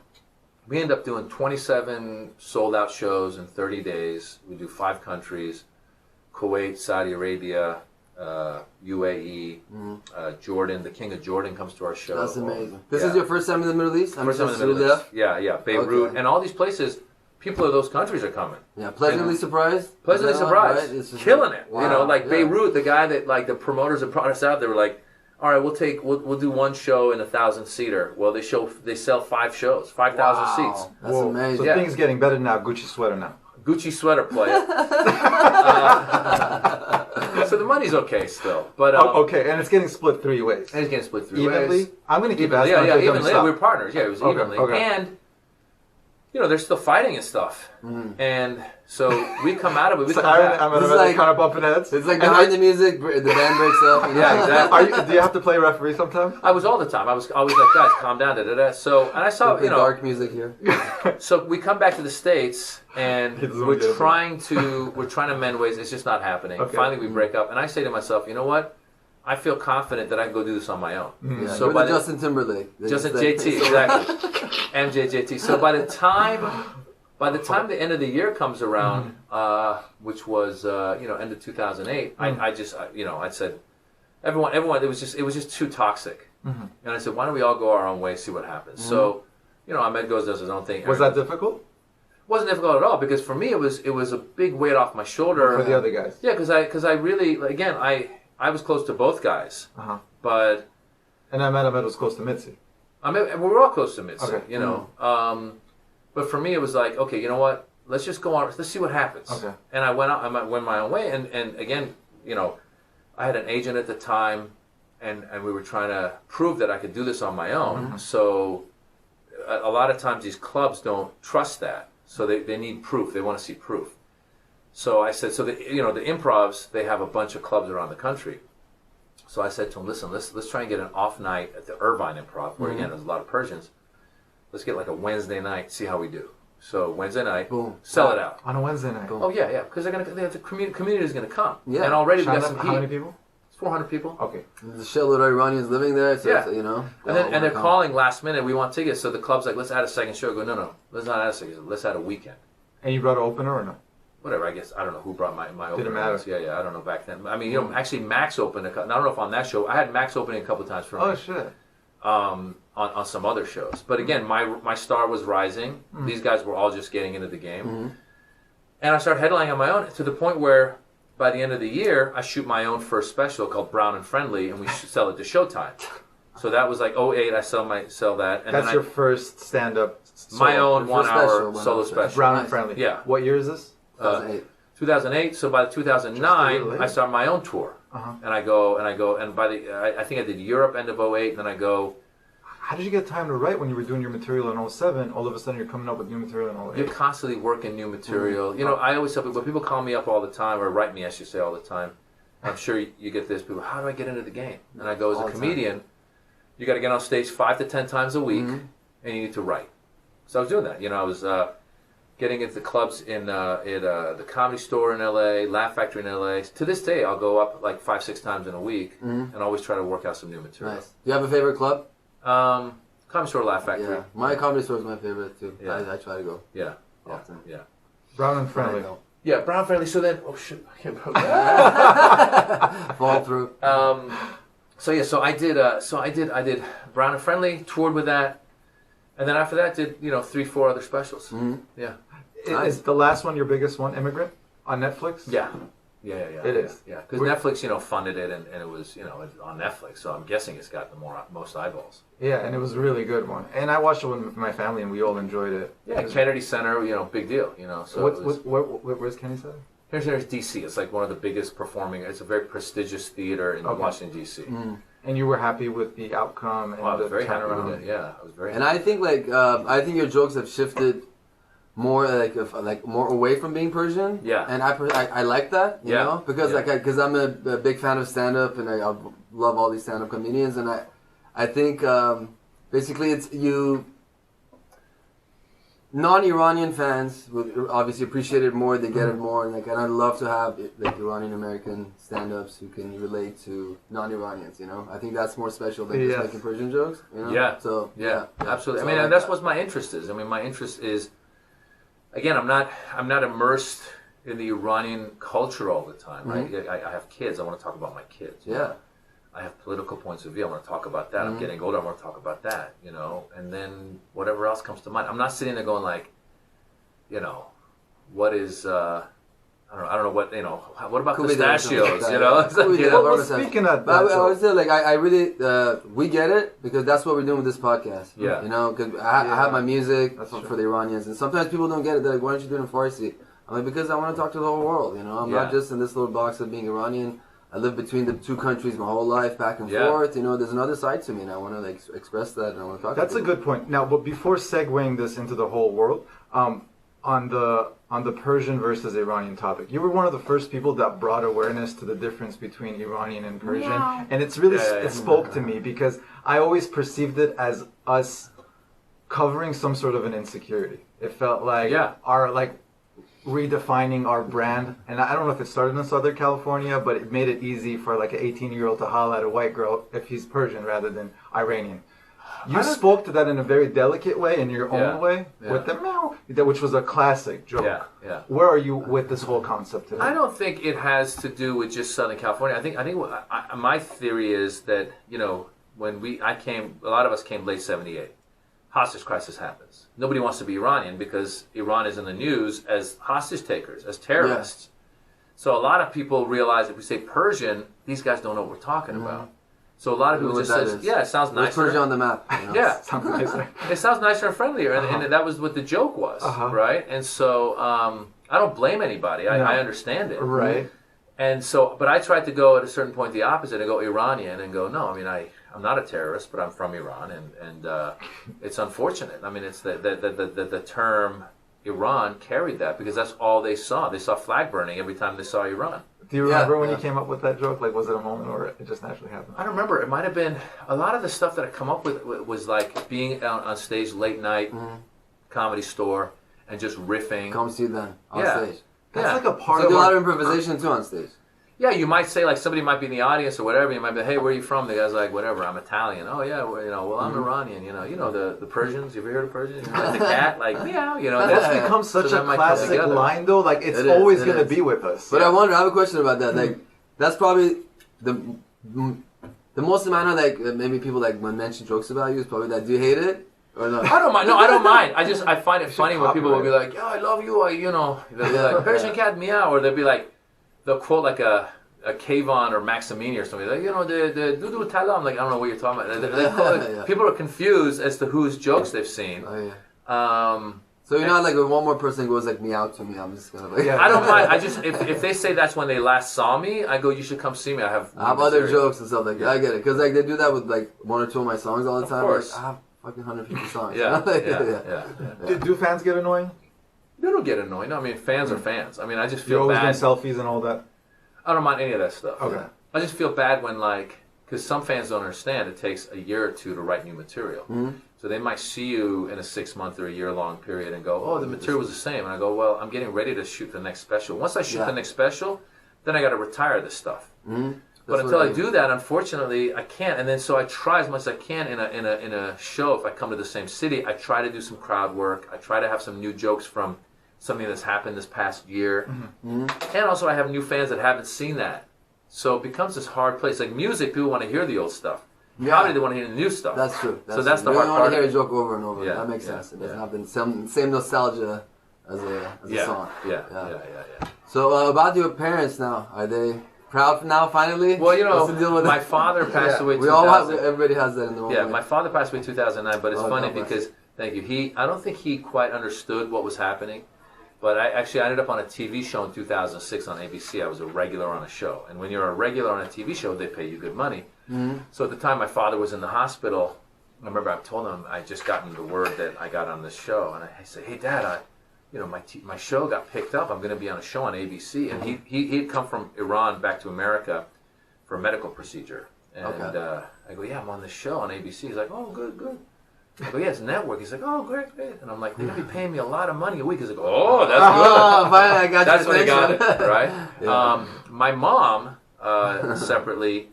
We end up doing 27 sold-out shows in 30 days. We do 5 countries, Kuwait, Saudi Arabia, UAE, Jordan. The King of Jordan comes to our show. That's amazing. This is your first time in the Middle East? First time in the Middle East. Yeah. Beirut. Okay. And all these places, people of those countries are coming. Yeah, pleasantly surprised? Pleasantly surprised. Right? Killing it. Wow. Beirut, the guy that, the promoters that brought us out, they were like, all right, we'll do 1 show in a 1,000-seater. Well, they sell 5 shows, 5,000 seats. That's amazing. So things getting better now. Gucci sweater now. Gucci sweater play. So the money's okay still, but okay, and it's getting split 3 ways. And it's getting split 3 evenly. ways. I'm going to keep asking. Yeah, evenly. We're partners. Yeah, it was evenly, and they're still fighting and stuff. And so we come out of it. We come back. I'm like, kind of bumping heads. It's like behind the music, the band breaks up. Yeah, exactly. Do you have to play referee sometimes? I was all the time. I was always like, guys, calm down. So, and I saw, dark music here. So we come back to the States, and we're trying to mend ways. It's just not happening. Okay. Finally, we break up, and I say to myself, you know what? I feel confident that I can go do this on my own. Yeah, so by Justin Timberlake. Justin JT, exactly. MJJT. So by the time the end of the year comes around, which was end of 2008, I said, everyone, it was just too toxic, and I said, why don't we all go our own way, see what happens? So, Ahmed goes does his own thing. Was that difficult? It wasn't difficult at all because for me it was a big weight off my shoulder. For the other guys. Yeah, because I really I was close to both guys, but Ahmed was close to Mitzi. We were all close to Mitzi, but for me it was like, okay, you know what? Let's just go on. Let's see what happens. Okay. And I went my own way, and again, I had an agent at the time, and we were trying to prove that I could do this on my own. So a lot of times these clubs don't trust that, so they need proof. They want to see proof. So I said, the improvs, they have a bunch of clubs around the country. So I said to him, listen, let's try and get an off night at the Irvine Improv, where again there's a lot of Persians. Let's get like a Wednesday night, see how we do. So Wednesday night, boom, sell it out on a Wednesday night. Boom. Oh yeah, because the community is going to come. Yeah, and already we got some heat. How many people? 400 people. Okay. There's a shitload of Iranians living there, so Yeah. it's, you know. And they're calling last minute. We want tickets. So the club's like, let's add a second show. I go, no, let's not add a second show. Let's add a weekend. And you brought an opener or no? Whatever. I guess I don't know who brought my opener. Didn't matter. Yeah. I don't know back then. I mean, you know, actually Max opened I don't know if on that show. I had Max opening a couple times for me. Oh shit. On some other shows. But again, my star was rising. These guys were all just getting into the game. And I started headlining on my own to the point where by the end of the year, I shoot my own first special called Brown and Friendly, and we sell it to Showtime. So that was like 2008, I sell that. And That's then your first stand-up. my own Your first 1 hour special, solo special. Brown and Friendly. Yeah. What year is this? 2008. 2008. So by 2009, I started my own tour. And I go, and by I think I did Europe end of 2008, and then I go. How did you get time to write when you were doing your material in 2007? All of a sudden you're coming up with new material in 2008. You're constantly working new material. You know, I always tell people, when people call me up all the time, or write me, I should say, all the time, I'm sure you get this, people, how do I get into the game? And I go, as a comedian, you got to get on stage 5 to 10 times a week, and you need to write. So I was doing that. You know, I was getting into the clubs in the Comedy Store in L.A., Laugh Factory in L.A. To this day, I'll go up like 5-6 times in a week, and always try to work out some new material. Nice. Do you have a favorite club? Comedy Store, Laugh Factory. Yeah, my Comedy Store is my favorite too. Yeah. I try to go. Yeah. Often. Yeah. Brown and Friendly. Yeah, Brown Friendly. So then, oh shit, I can't Fall through. So I did Brown and Friendly, toured with that, and then after that did 3-4 other specials. Yeah. Is the last one your biggest one, Immigrant, on Netflix? Yeah. It is. Yeah, because Netflix, funded it, and it was, on Netflix. So I'm guessing it's got the most eyeballs. Yeah, and it was a really good one. And I watched it with my family, and we all enjoyed it. Yeah, Kennedy Center, big deal, So where's Kennedy Center? Kennedy Center is D.C. It's like one of the biggest performing. It's a very prestigious theater in Washington D.C. And you were happy with the outcome and I was the very happy turnaround. with it. Yeah, I was very. And I think I think your jokes have shifted more more away from being Persian. Yeah. And I like that, you know, because because I'm a big fan of stand up, and I love all these stand up comedians, and I think basically it's non-Iranian fans would obviously appreciate it more. They get it more, and I'd love to have Iranian-American stand-ups who can relate to non-Iranians. I think that's more special than just making Persian jokes. Yeah. So absolutely. So I mean, and that's what my interest is. I mean, my interest is, again, I'm not immersed in the Iranian culture all the time. Right? I have kids. I want to talk about my kids. Yeah. I have political points of view. I want to talk about that. I'm getting older. I want to talk about that. And then whatever else comes to mind. I'm not sitting there going like, what is I don't know what what about pistachios? Speaking of that, I would say I really we get it because that's what we're doing with this podcast. Yeah. Because I have my music for the Iranians, and sometimes people don't get it. They're like, why aren't you doing it in Farsi? I'm like, because I want to talk to the whole world. I'm not just in this little box of being Iranian. I lived between the two countries my whole life, back and forth. There's another side to me, and I want to express that, and I want to talk. That's a good point. Now, but before segueing this into the whole world, on the Persian versus Iranian topic, you were one of the first people that brought awareness to the difference between Iranian and Persian, and it's really it spoke to me because I always perceived it as us covering some sort of an insecurity. It felt like our redefining our brand, and I don't know if it started in Southern California, but it made it easy for an 18-year-old to holler at a white girl if he's Persian rather than Iranian. You spoke to that in a very delicate way, in your own way, with the meow, which was a classic joke. Yeah. Where are you with this whole concept today? I don't think it has to do with just Southern California. I think my theory is that when I came, a lot of us came late '78. Hostage crisis happens. Nobody wants to be Iranian because Iran is in the news as hostage takers, as terrorists. So a lot of people realize if we say Persian, these guys don't know what we're talking about. So a lot of people just say, it sounds nicer. Persian on the map. Yeah. Sounds nicer. It sounds nicer and friendlier, and that was what the joke was, right? And so I don't blame anybody. I understand it. Right. And so, but I tried to go at a certain point the opposite and go Iranian and go, no, I mean, I'm not a terrorist, but I'm from Iran, and it's unfortunate. I mean, it's the term Iran carried that because that's all they saw. They saw flag burning every time they saw Iran. Do you remember when you came up with that joke? Was it a moment or it just naturally happened? I don't remember. It might have been a lot of the stuff that I come up with was like being on stage late night, Comedy Store, and just riffing. Come see them on stage. That's like a part so of you do a lot of improvisation too on stage. Yeah, you might say, like, somebody might be in the audience or whatever. You might be, hey, where are you from? The guy's like, whatever, I'm Italian. Oh, yeah, well, well, I'm Iranian. You know the Persians. You ever heard of Persians? Like the cat, like, meow. That's become such a classic line, though. Like, it's always going to be with us. But I wonder, I have a question about that. Like, that's probably the most amount of, like, maybe people, like, when mention jokes about you is probably that. Do you hate it? Or no? I don't mind. No, I don't mind. I find it funny when people will be like, yeah, I love you. They'll be like, Persian cat, meow. Or they'll be like, they'll quote like a Kayvon or Maximini or something. Like, the Dudu Tala. I'm like, I don't know what you're talking about. People are confused as to whose jokes they've seen. Oh, yeah. So you're not like when one more person goes like meow to me, I'm just gonna like. I don't mind. I just if they say that's when they last saw me, I go, you should come see me. I have other jokes and stuff like that. I get it because like they do that with like one or two of my songs all the time. Of course. Like, I have fucking 150 songs. Yeah. Do fans get annoying? They don't get annoyed. No, I mean fans are fans. I mean I just You're feel always bad. doing selfies and all that. I don't mind any of that stuff. Okay. I just feel bad when because some fans don't understand it takes a year or two to write new material. Mm-hmm. So they might see you in a 6-month or a year-long period and go, oh, the material was the same. And I go, well, I'm getting ready to shoot the next special. Once I shoot the next special, then I got to retire this stuff. Mm-hmm. But until I do that, unfortunately, I can't. And then so I try as much as I can in a show. If I come to the same city, I try to do some crowd work. I try to have some new jokes from something that's happened this past year. Mm-hmm. And also I have new fans that haven't seen that. So it becomes this hard place. Like music, people want to hear the old stuff. Comedy, they want to hear the new stuff. That's true. That's the hard part. You want to hear a joke over and over. Yeah, That makes sense. It doesn't have the same nostalgia as a song. Yeah. So about your parents now, are they proud now finally? Well, What's the deal with my that? father passed away. Everybody has that in the moment. Yeah, my father passed away in 2009, but it's funny because, thank you, I don't think he quite understood what was happening. But I ended up on a TV show in 2006 on ABC. I was a regular on a show. And when you're a regular on a TV show, they pay you good money. Mm-hmm. So at the time my father was in the hospital, I remember I told him I just gotten the word that I got on this show. And I said, hey, Dad, my show got picked up. I'm going to be on a show on ABC. And he had come from Iran back to America for a medical procedure. And I go, yeah, I'm on this show on ABC. He's like, oh, good. I go, yeah, it's a network. He's like, oh, great. And I'm like, they're going to be paying me a lot of money a week. He's like, oh, that's good. Oh, finally, I got That's your when he got it, attention. right? Yeah. My mom, separately,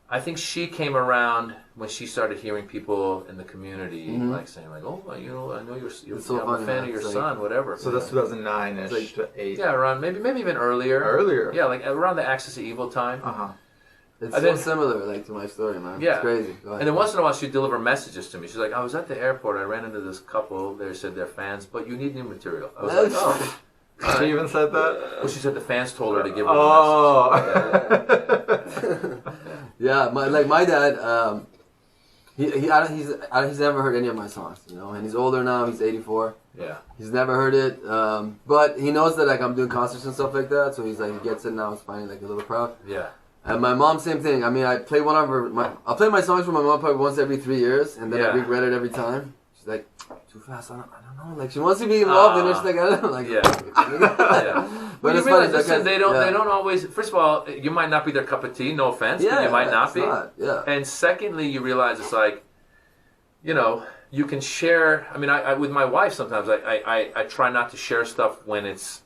I think she came around when she started hearing people in the community like saying like, oh, I know you're so I'm funny, a fan man. of your It's son, whatever. So that's 2009-ish to 8. Yeah, around maybe even earlier. Earlier. Yeah, like around the Axis of Evil time. It's And so then- similar, like, to my story, man. Yeah. It's crazy. Go ahead. And then once in a while she'd deliver messages to me. She's like, I was at the airport, I ran into this couple, they said they're fans, but you need new material. I was like, oh. She even said that? Well, she said the fans told her to give her a message. Yeah, my dad, he's never heard any of my songs, and he's older now, he's 84. Yeah. He's never heard it, but he knows that, like, I'm doing concerts and stuff like that, so he's like, he gets it now, he's finally, like, a little proud. Yeah. And my mom, same thing. I mean, I play I'll play my songs for my mom probably once every 3 years, and then I regret it every time. She's like, too fast, I don't know. Like, she wants to be involved in it, she's like, I don't know. Like, But it's you realize, funny, listen, they don't always, first of all, you might not be their cup of tea, no offense, but you might not be. And secondly, you realize it's like, you can share, I mean, I with my wife sometimes, I try not to share stuff when it's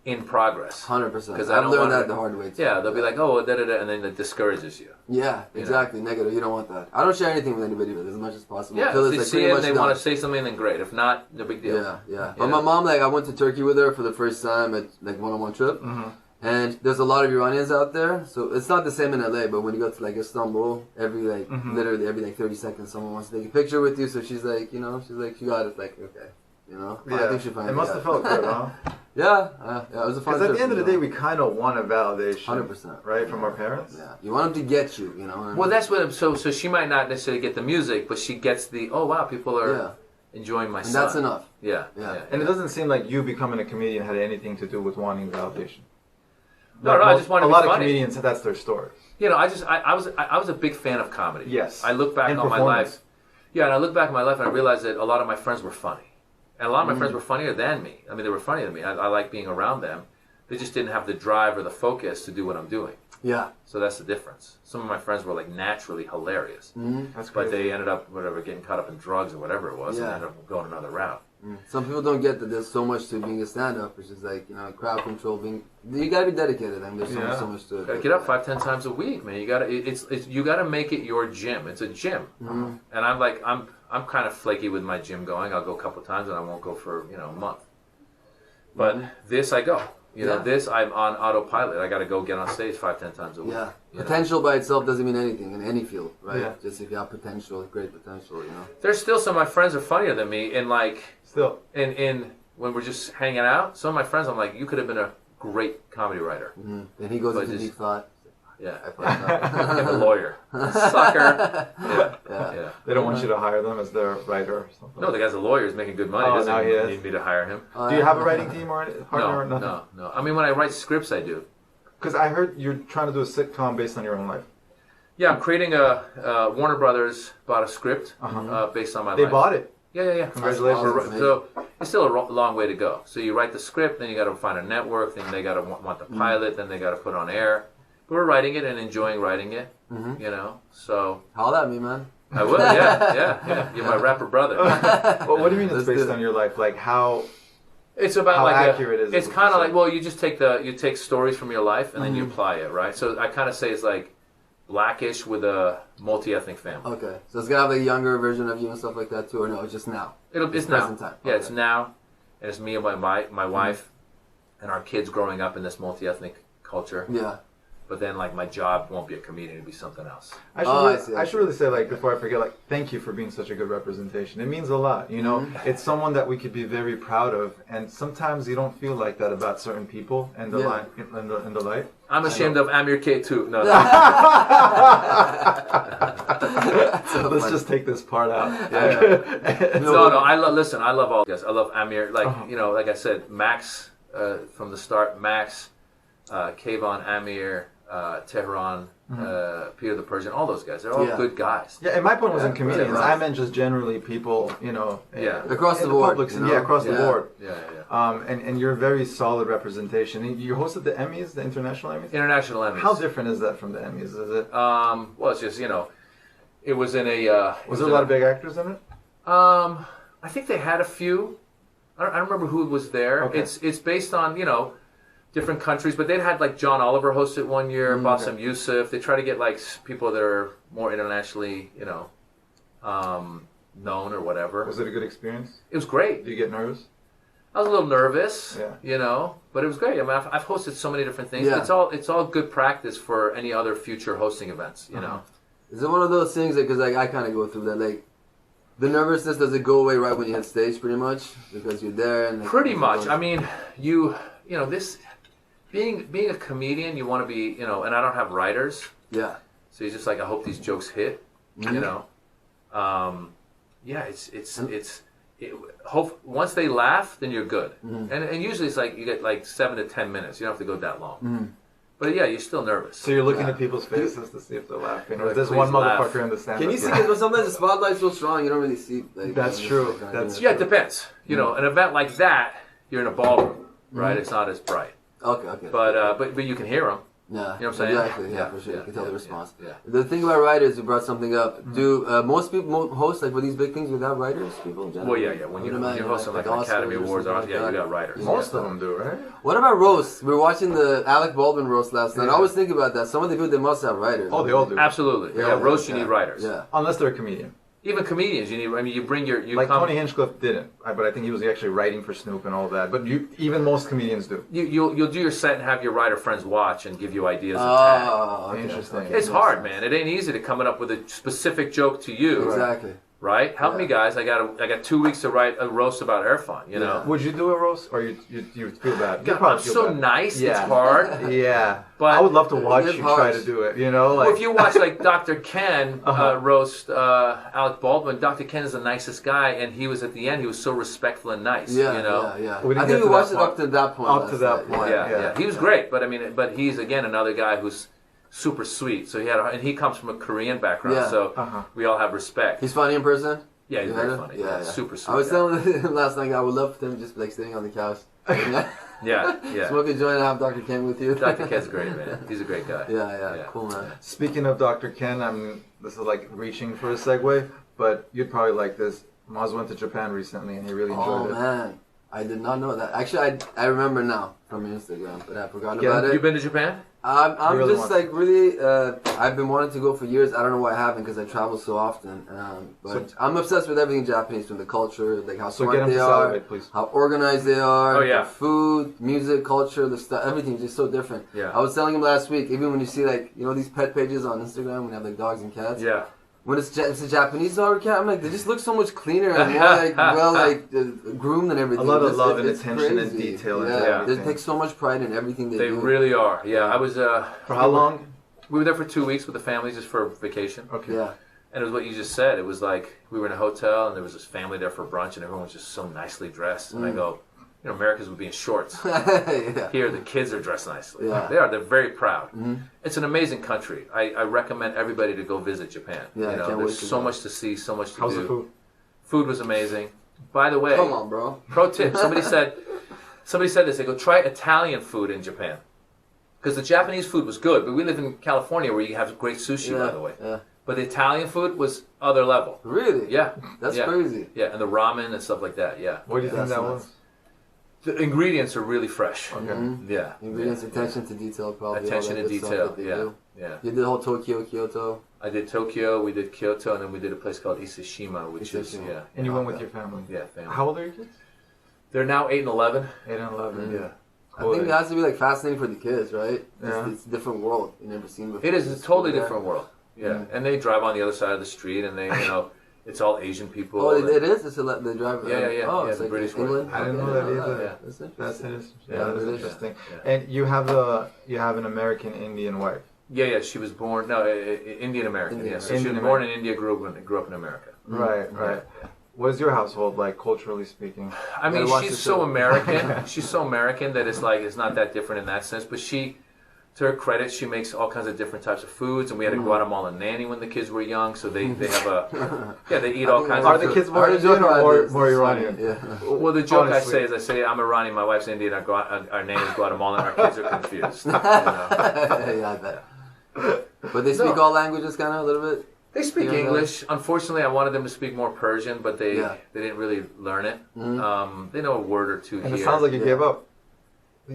in progress. 100%. I've learned that the hard way too. Yeah, they'll be like, oh, da-da-da, and then it discourages you. Yeah, exactly. Negative. You don't want that. I don't share anything with anybody as much as possible. Yeah, if they see it and they want to say something, then great. If not, no big deal. Yeah. But my mom, I went to Turkey with her for the first time at, one-on-one trip. Mm-hmm. And there's a lot of Iranians out there, so it's not the same in LA, but when you go to, Istanbul, literally every 30 seconds, someone wants to take a picture with you, so she's like, she got it, like, okay. I think she finally it must have felt good, huh? Yeah, it was a fun trip. Because at the end of the day, we kind of want a validation. 100%. Right, from our parents? Yeah. You want them to get you, Well, that's what, so she might not necessarily get the music, but she gets the, oh, wow, people are enjoying my son. And that's enough. Yeah. And it doesn't seem like you becoming a comedian had anything to do with wanting validation. No, I just wanted to be funny. A lot of comedians, that's their story. I was a big fan of comedy. Yes. I look back on my life. Yeah, and I look back on my life and I realized that a lot of my friends were funny. And a lot of my friends were funnier than me. I mean, they were funnier than me. I like being around them. They just didn't have the drive or the focus to do what I'm doing. Yeah. So that's the difference. Some of my friends were naturally hilarious. Mm-hmm. That's but crazy. they ended up, getting caught up in drugs or whatever it was, and ended up going another route. Some people don't get that there's so much to being a stand-up, which is like, crowd control. You gotta be dedicated. I mean, there's so much to it. Gotta get up 5-10 times a week, man. You gotta make it your gym. It's a gym, and I'm kind of flaky with my gym going. I'll go a couple times, and I won't go for a month. But this I go. This I'm on autopilot. I got to go get on stage 5-10 times a week. Yeah. Potential by itself doesn't mean anything in any field, right? Yeah. Just if you have potential, great potential, There's still some of my friends are funnier than me, and in when we're just hanging out, some of my friends I'm like, you could have been a great comedy writer. Then he goes into deep thought. Yeah. I'm a lawyer. Sucker. Yeah. They don't want you to hire them as their writer or something. No, the guy's a lawyer. He's making good money. He doesn't need me to hire him. Do you have a writing team or partner or nothing? No. I mean, when I write scripts, I do. Because I heard you're trying to do a sitcom based on your own life. Yeah, I'm creating Warner Brothers bought a script based on my life. They bought it? Yeah. Congratulations. So it's still a long way to go. So you write the script, then you got to find a network, then they got to want the pilot, then they got to put it on air. But we're writing it and enjoying writing it, so... Holla at me, man. I will, yeah. You're my rapper brother. Well, what do you mean it's based on your life? Like how... It's about how like accurate is it? It's kind of like, well, you just take stories from your life and then you apply it, right? So I kind of say it's like Blackish with a multi-ethnic family. Okay, so it's gonna have a younger version of you and stuff like that too, or no? It's just now. It's now. Present time. Yeah, it's now, and it's me and my wife, and our kids growing up in this multi-ethnic culture. Yeah. But then, my job won't be a comedian; it'll be something else. I should really say, before I forget, thank you for being such a good representation. It means a lot, It's someone that we could be very proud of, and sometimes you don't feel like that about certain people in the light. I'm ashamed of Amir K too. No. Let's just take this part out. No. I love all guys. I love Amir. Like I said, Max from the start. Max, Kayvon, Amir. Tehran, Peter the Persian, all those guys. They're all good guys. Yeah, and my point wasn't comedians. I meant just generally people, across the board. Across the board. Yeah. And you're a very solid representation. You hosted the Emmys, the international Emmys? International Emmys. How different is that from the Emmys? Is it? Well, it's just, it was in a... was there a lot of big actors in it? I think they had a few. I don't remember who was there. Okay. It's based on, different countries, but they'd had John Oliver host it one year, Bassem Youssef. They try to get people that are more internationally, known or whatever. Was it a good experience? It was great. Did you get nervous? I was a little nervous, but it was great. I mean, I've hosted so many different things. Yeah. It's all good practice for any other future hosting events, Is it one of those things that, because I kind of go through that, the nervousness, does it go away right when you hit stage, pretty much, because you're there and pretty much. I mean, this. Being a comedian, you want to be, and I don't have writers. Yeah. So you're just I hope these jokes hit, once they laugh, then you're good. And usually it's you get 7 to 10 minutes. You don't have to go that long. But yeah, you're still nervous. So you're looking at people's faces to see if they're laughing. Or there's one motherfucker in the stand-up. Can you see, because sometimes the spotlight's so strong, you don't really see. That's true. It depends. An event like that, you're in a ballroom, right? It's not as bright. Okay. But you can hear them. Yeah. You know what I'm saying? Exactly. Yeah, for sure. You can tell the response. Yeah. The thing about writers, you brought something up. Do most people host for these big things without writers? People in general? Well, yeah. When you're hosting an Academy Awards, you got writers. Most of them do, right? What about roasts? We were watching the Alec Baldwin roast last night. I always think about that. Some of the people, they must have writers. Oh, they all do. Absolutely. Yeah, roast, you need writers. Yeah. Unless they're a comedian. Even comedians, you need. I mean, you bring your. Tony Hinchcliffe didn't, but I think he was actually writing for Snoop and all that. But even most comedians do. You'll do your set and have your writer friends watch and give you ideas. Oh, interesting. Okay. It's hard, man. It ain't easy to coming up with a specific joke to you. Exactly. Right? Help me, guys. I got 2 weeks to write a roast about Irfan. Yeah. Would you do a roast, or you feel bad? God, I'm so nice. Yeah. It's hard. Yeah. But I would love to watch you try to do it. Well, if you watch Dr. Ken roast Alec Baldwin, Dr. Ken is the nicest guy, and he was at the end. He was so respectful and nice. Yeah. I think we watched it up to that point. Up to that point. Yeah. He was great, but but he's again another guy who's super sweet. So he comes from a Korean background, so we all have respect. He's funny in person? Yeah, he's very funny. Yeah. Super sweet. I was telling him last night, I would love for him just sitting on the couch. Yeah. Smoke a joint and have Dr. Ken with you. Dr. Ken's great, man. He's a great guy. Yeah. Cool, man. Speaking of Dr. Ken, this is reaching for a segue, but you'd probably like this. Maz went to Japan recently and he really enjoyed it. Oh man, I did not know that. Actually, I remember now from Instagram, but I forgot about it. You been to Japan? I'm really just like really. I've been wanting to go for years. I don't know why I haven't because I travel so often. But I'm obsessed with everything Japanese, from the culture, like how So smart get him they to are, celebrate, please. how organized they are. Oh, yeah. The food, music, culture, the stuff, everything's just so different. Yeah. I was telling him last week, even when you see like these pet pages on Instagram when they have like dogs and cats. Yeah. When it's a Japanese dog or cat, I'm like, they just look so much cleaner and more groomed and everything. A lot of It's- love and it's attention and crazy. detail into Yeah, everything. they take so much pride in everything they They do. really are. Yeah, I was. For how long? We were there for 2 weeks with the family just for vacation. Okay. Yeah. And it was what you just said. It was like we were in a hotel and there was this family there for brunch and everyone was just so nicely dressed. And I go, Americans would be in shorts. Yeah. Here, the kids are dressed nicely. Yeah. They are. They're very proud. It's an amazing country. I recommend everybody to go visit Japan. Yeah, I can't wait there's to so go. much to see, so much to How's do. the food? Food was amazing. By the way, Come on, bro. pro tip: somebody said this. They go, try Italian food in Japan, because the Japanese food was good. But we live in California, where you have great sushi, by the way. Yeah. But the Italian food was other level. Really? Yeah, That's yeah. crazy. Yeah, and the ramen and stuff like that. Yeah, What do you think That's that nuts. was? the ingredients are really fresh. Okay. Yeah, Ingredients, yeah. attention to detail, probably. Attention all to that good stuff detail. that they Yeah, do. yeah. You did the whole Tokyo, Kyoto. I did Tokyo, we did Kyoto, and then we did a place called Iseshima, which is Iseshima. And you went with your family. yeah, family. How old are your kids? They're now 8 and 11. 8 and 11. Yeah. I think it has to be like fascinating for the kids, right? Yeah. It's a different world you never seen before. It is a totally different world. Yeah, Mm. and they drive on the other side of the street, and they, it's all Asian people. Oh, and- it is. It's they drive. Yeah. Oh, Yeah, it's the like British England. I didn't know Okay, that either. Yeah. That's interesting. That's interesting. Yeah, Yeah, that's it is. interesting. Yeah. And you have an American Indian wife. Yeah. She was born Indian-American. Indian Yeah, so she was American. born in India, grew up in America. Right. What is your household like, culturally speaking? I mean, Gotta watch she's the so show. American. She's so American that it's not that different in that sense. But she, to her credit, she makes all kinds of different types of foods. And we had a Guatemalan nanny when the kids were young, so they have they eat all kinds Are of the food. kids more Our Indian joke about or this more is Iranian? funny, Yeah. Well, the joke Honestly. I say I'm Iranian, my wife's Indian, our name is Guatemalan, our kids are confused. You know? Yeah, I bet. But they speak No. all languages, kind of a little bit. They speak Yeah, English. Unfortunately, I wanted them to speak more Persian, but they didn't really learn it. They know a word or two And here. it sounds like you gave up.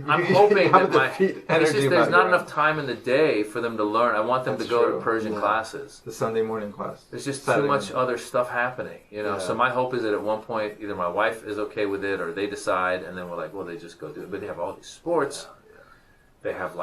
I'm You hoping have that a defeat it's energy just there's about not you, enough right? time in the day for them to learn. I want them That's to go true. to Persian Yeah. classes. The Sunday morning class. There's just Saturday too much morning. other stuff happening, Yeah. So my hope is that at one point either my wife is okay with it or they decide, and then we're like, well, they just go do it. But they have all these sports. They have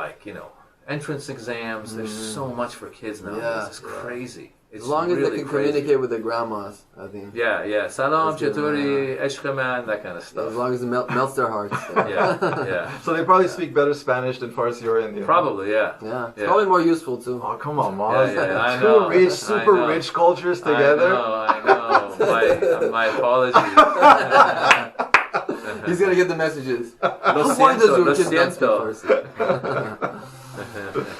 entrance exams. There's so much for kids nowadays. Yeah, It's crazy. It's As long as really they can crazy. communicate with their grandmas, I think. Yeah. Salam, That's good, chaturi, eshkeman, that kind of stuff. As long as it melts their hearts. Yeah. So they probably speak better Spanish than Farsi or Indian. Probably, yeah. Yeah. It's Yeah. probably more useful, too. Oh, come on, Maz. Yeah, I Two know. rich, I super know. rich cultures together. I know. My apologies. He's going to get the messages. Lo Why does siento, your lo kid not speak siento. Farsi?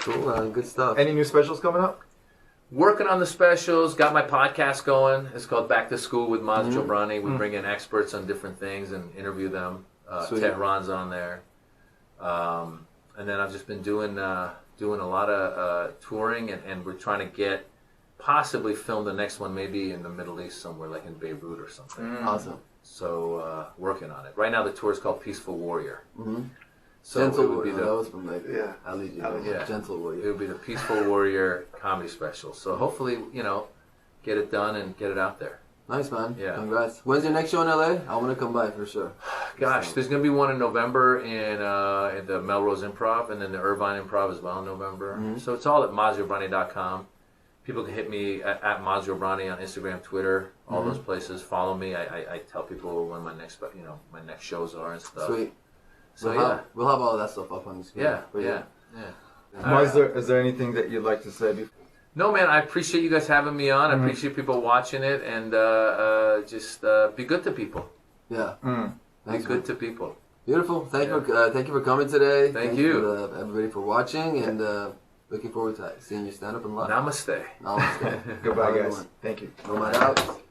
Cool, man. Good stuff. Any new specials coming up? Working on the specials, got my podcast going. It's called Back to School with Maz Jobrani. We bring in experts on different things and interview them. Sweet. Tehran's on there. And then I've just been doing a lot of touring, and we're trying to possibly film the next one maybe in the Middle East somewhere, like in Beirut or something. Awesome. So working on it. Right now the tour is called Peaceful Warrior. So Gentle it would be Warrior. That was from Ali G. Yeah. Gentle It Warrior. would be the Peaceful Warrior comedy special. So hopefully, get it done and get it out there. Nice, man. Yeah. Congrats. When's your next show in LA? I want to come by for sure. Gosh, there's going to be one in November in the Melrose Improv and then the Irvine Improv as well in November. So it's all at mazjobrani.com. People can hit me at Maz Jobrani on Instagram, Twitter, all those places. Follow me. I tell people when my next shows are and stuff. Sweet. So we'll have all of that stuff up on the screen. yeah. Maz, is there anything that you'd like to say before? No, man, I appreciate you guys having me on. I appreciate people watching it, and just be good to people. Yeah. Be Thanks, good man. to people. Beautiful. Thank you for coming today. Thank you. For, everybody for watching, and looking forward to seeing you stand up and live. Namaste. Namaste. Goodbye, Bye, guys. everyone. Thank you. Nomad out.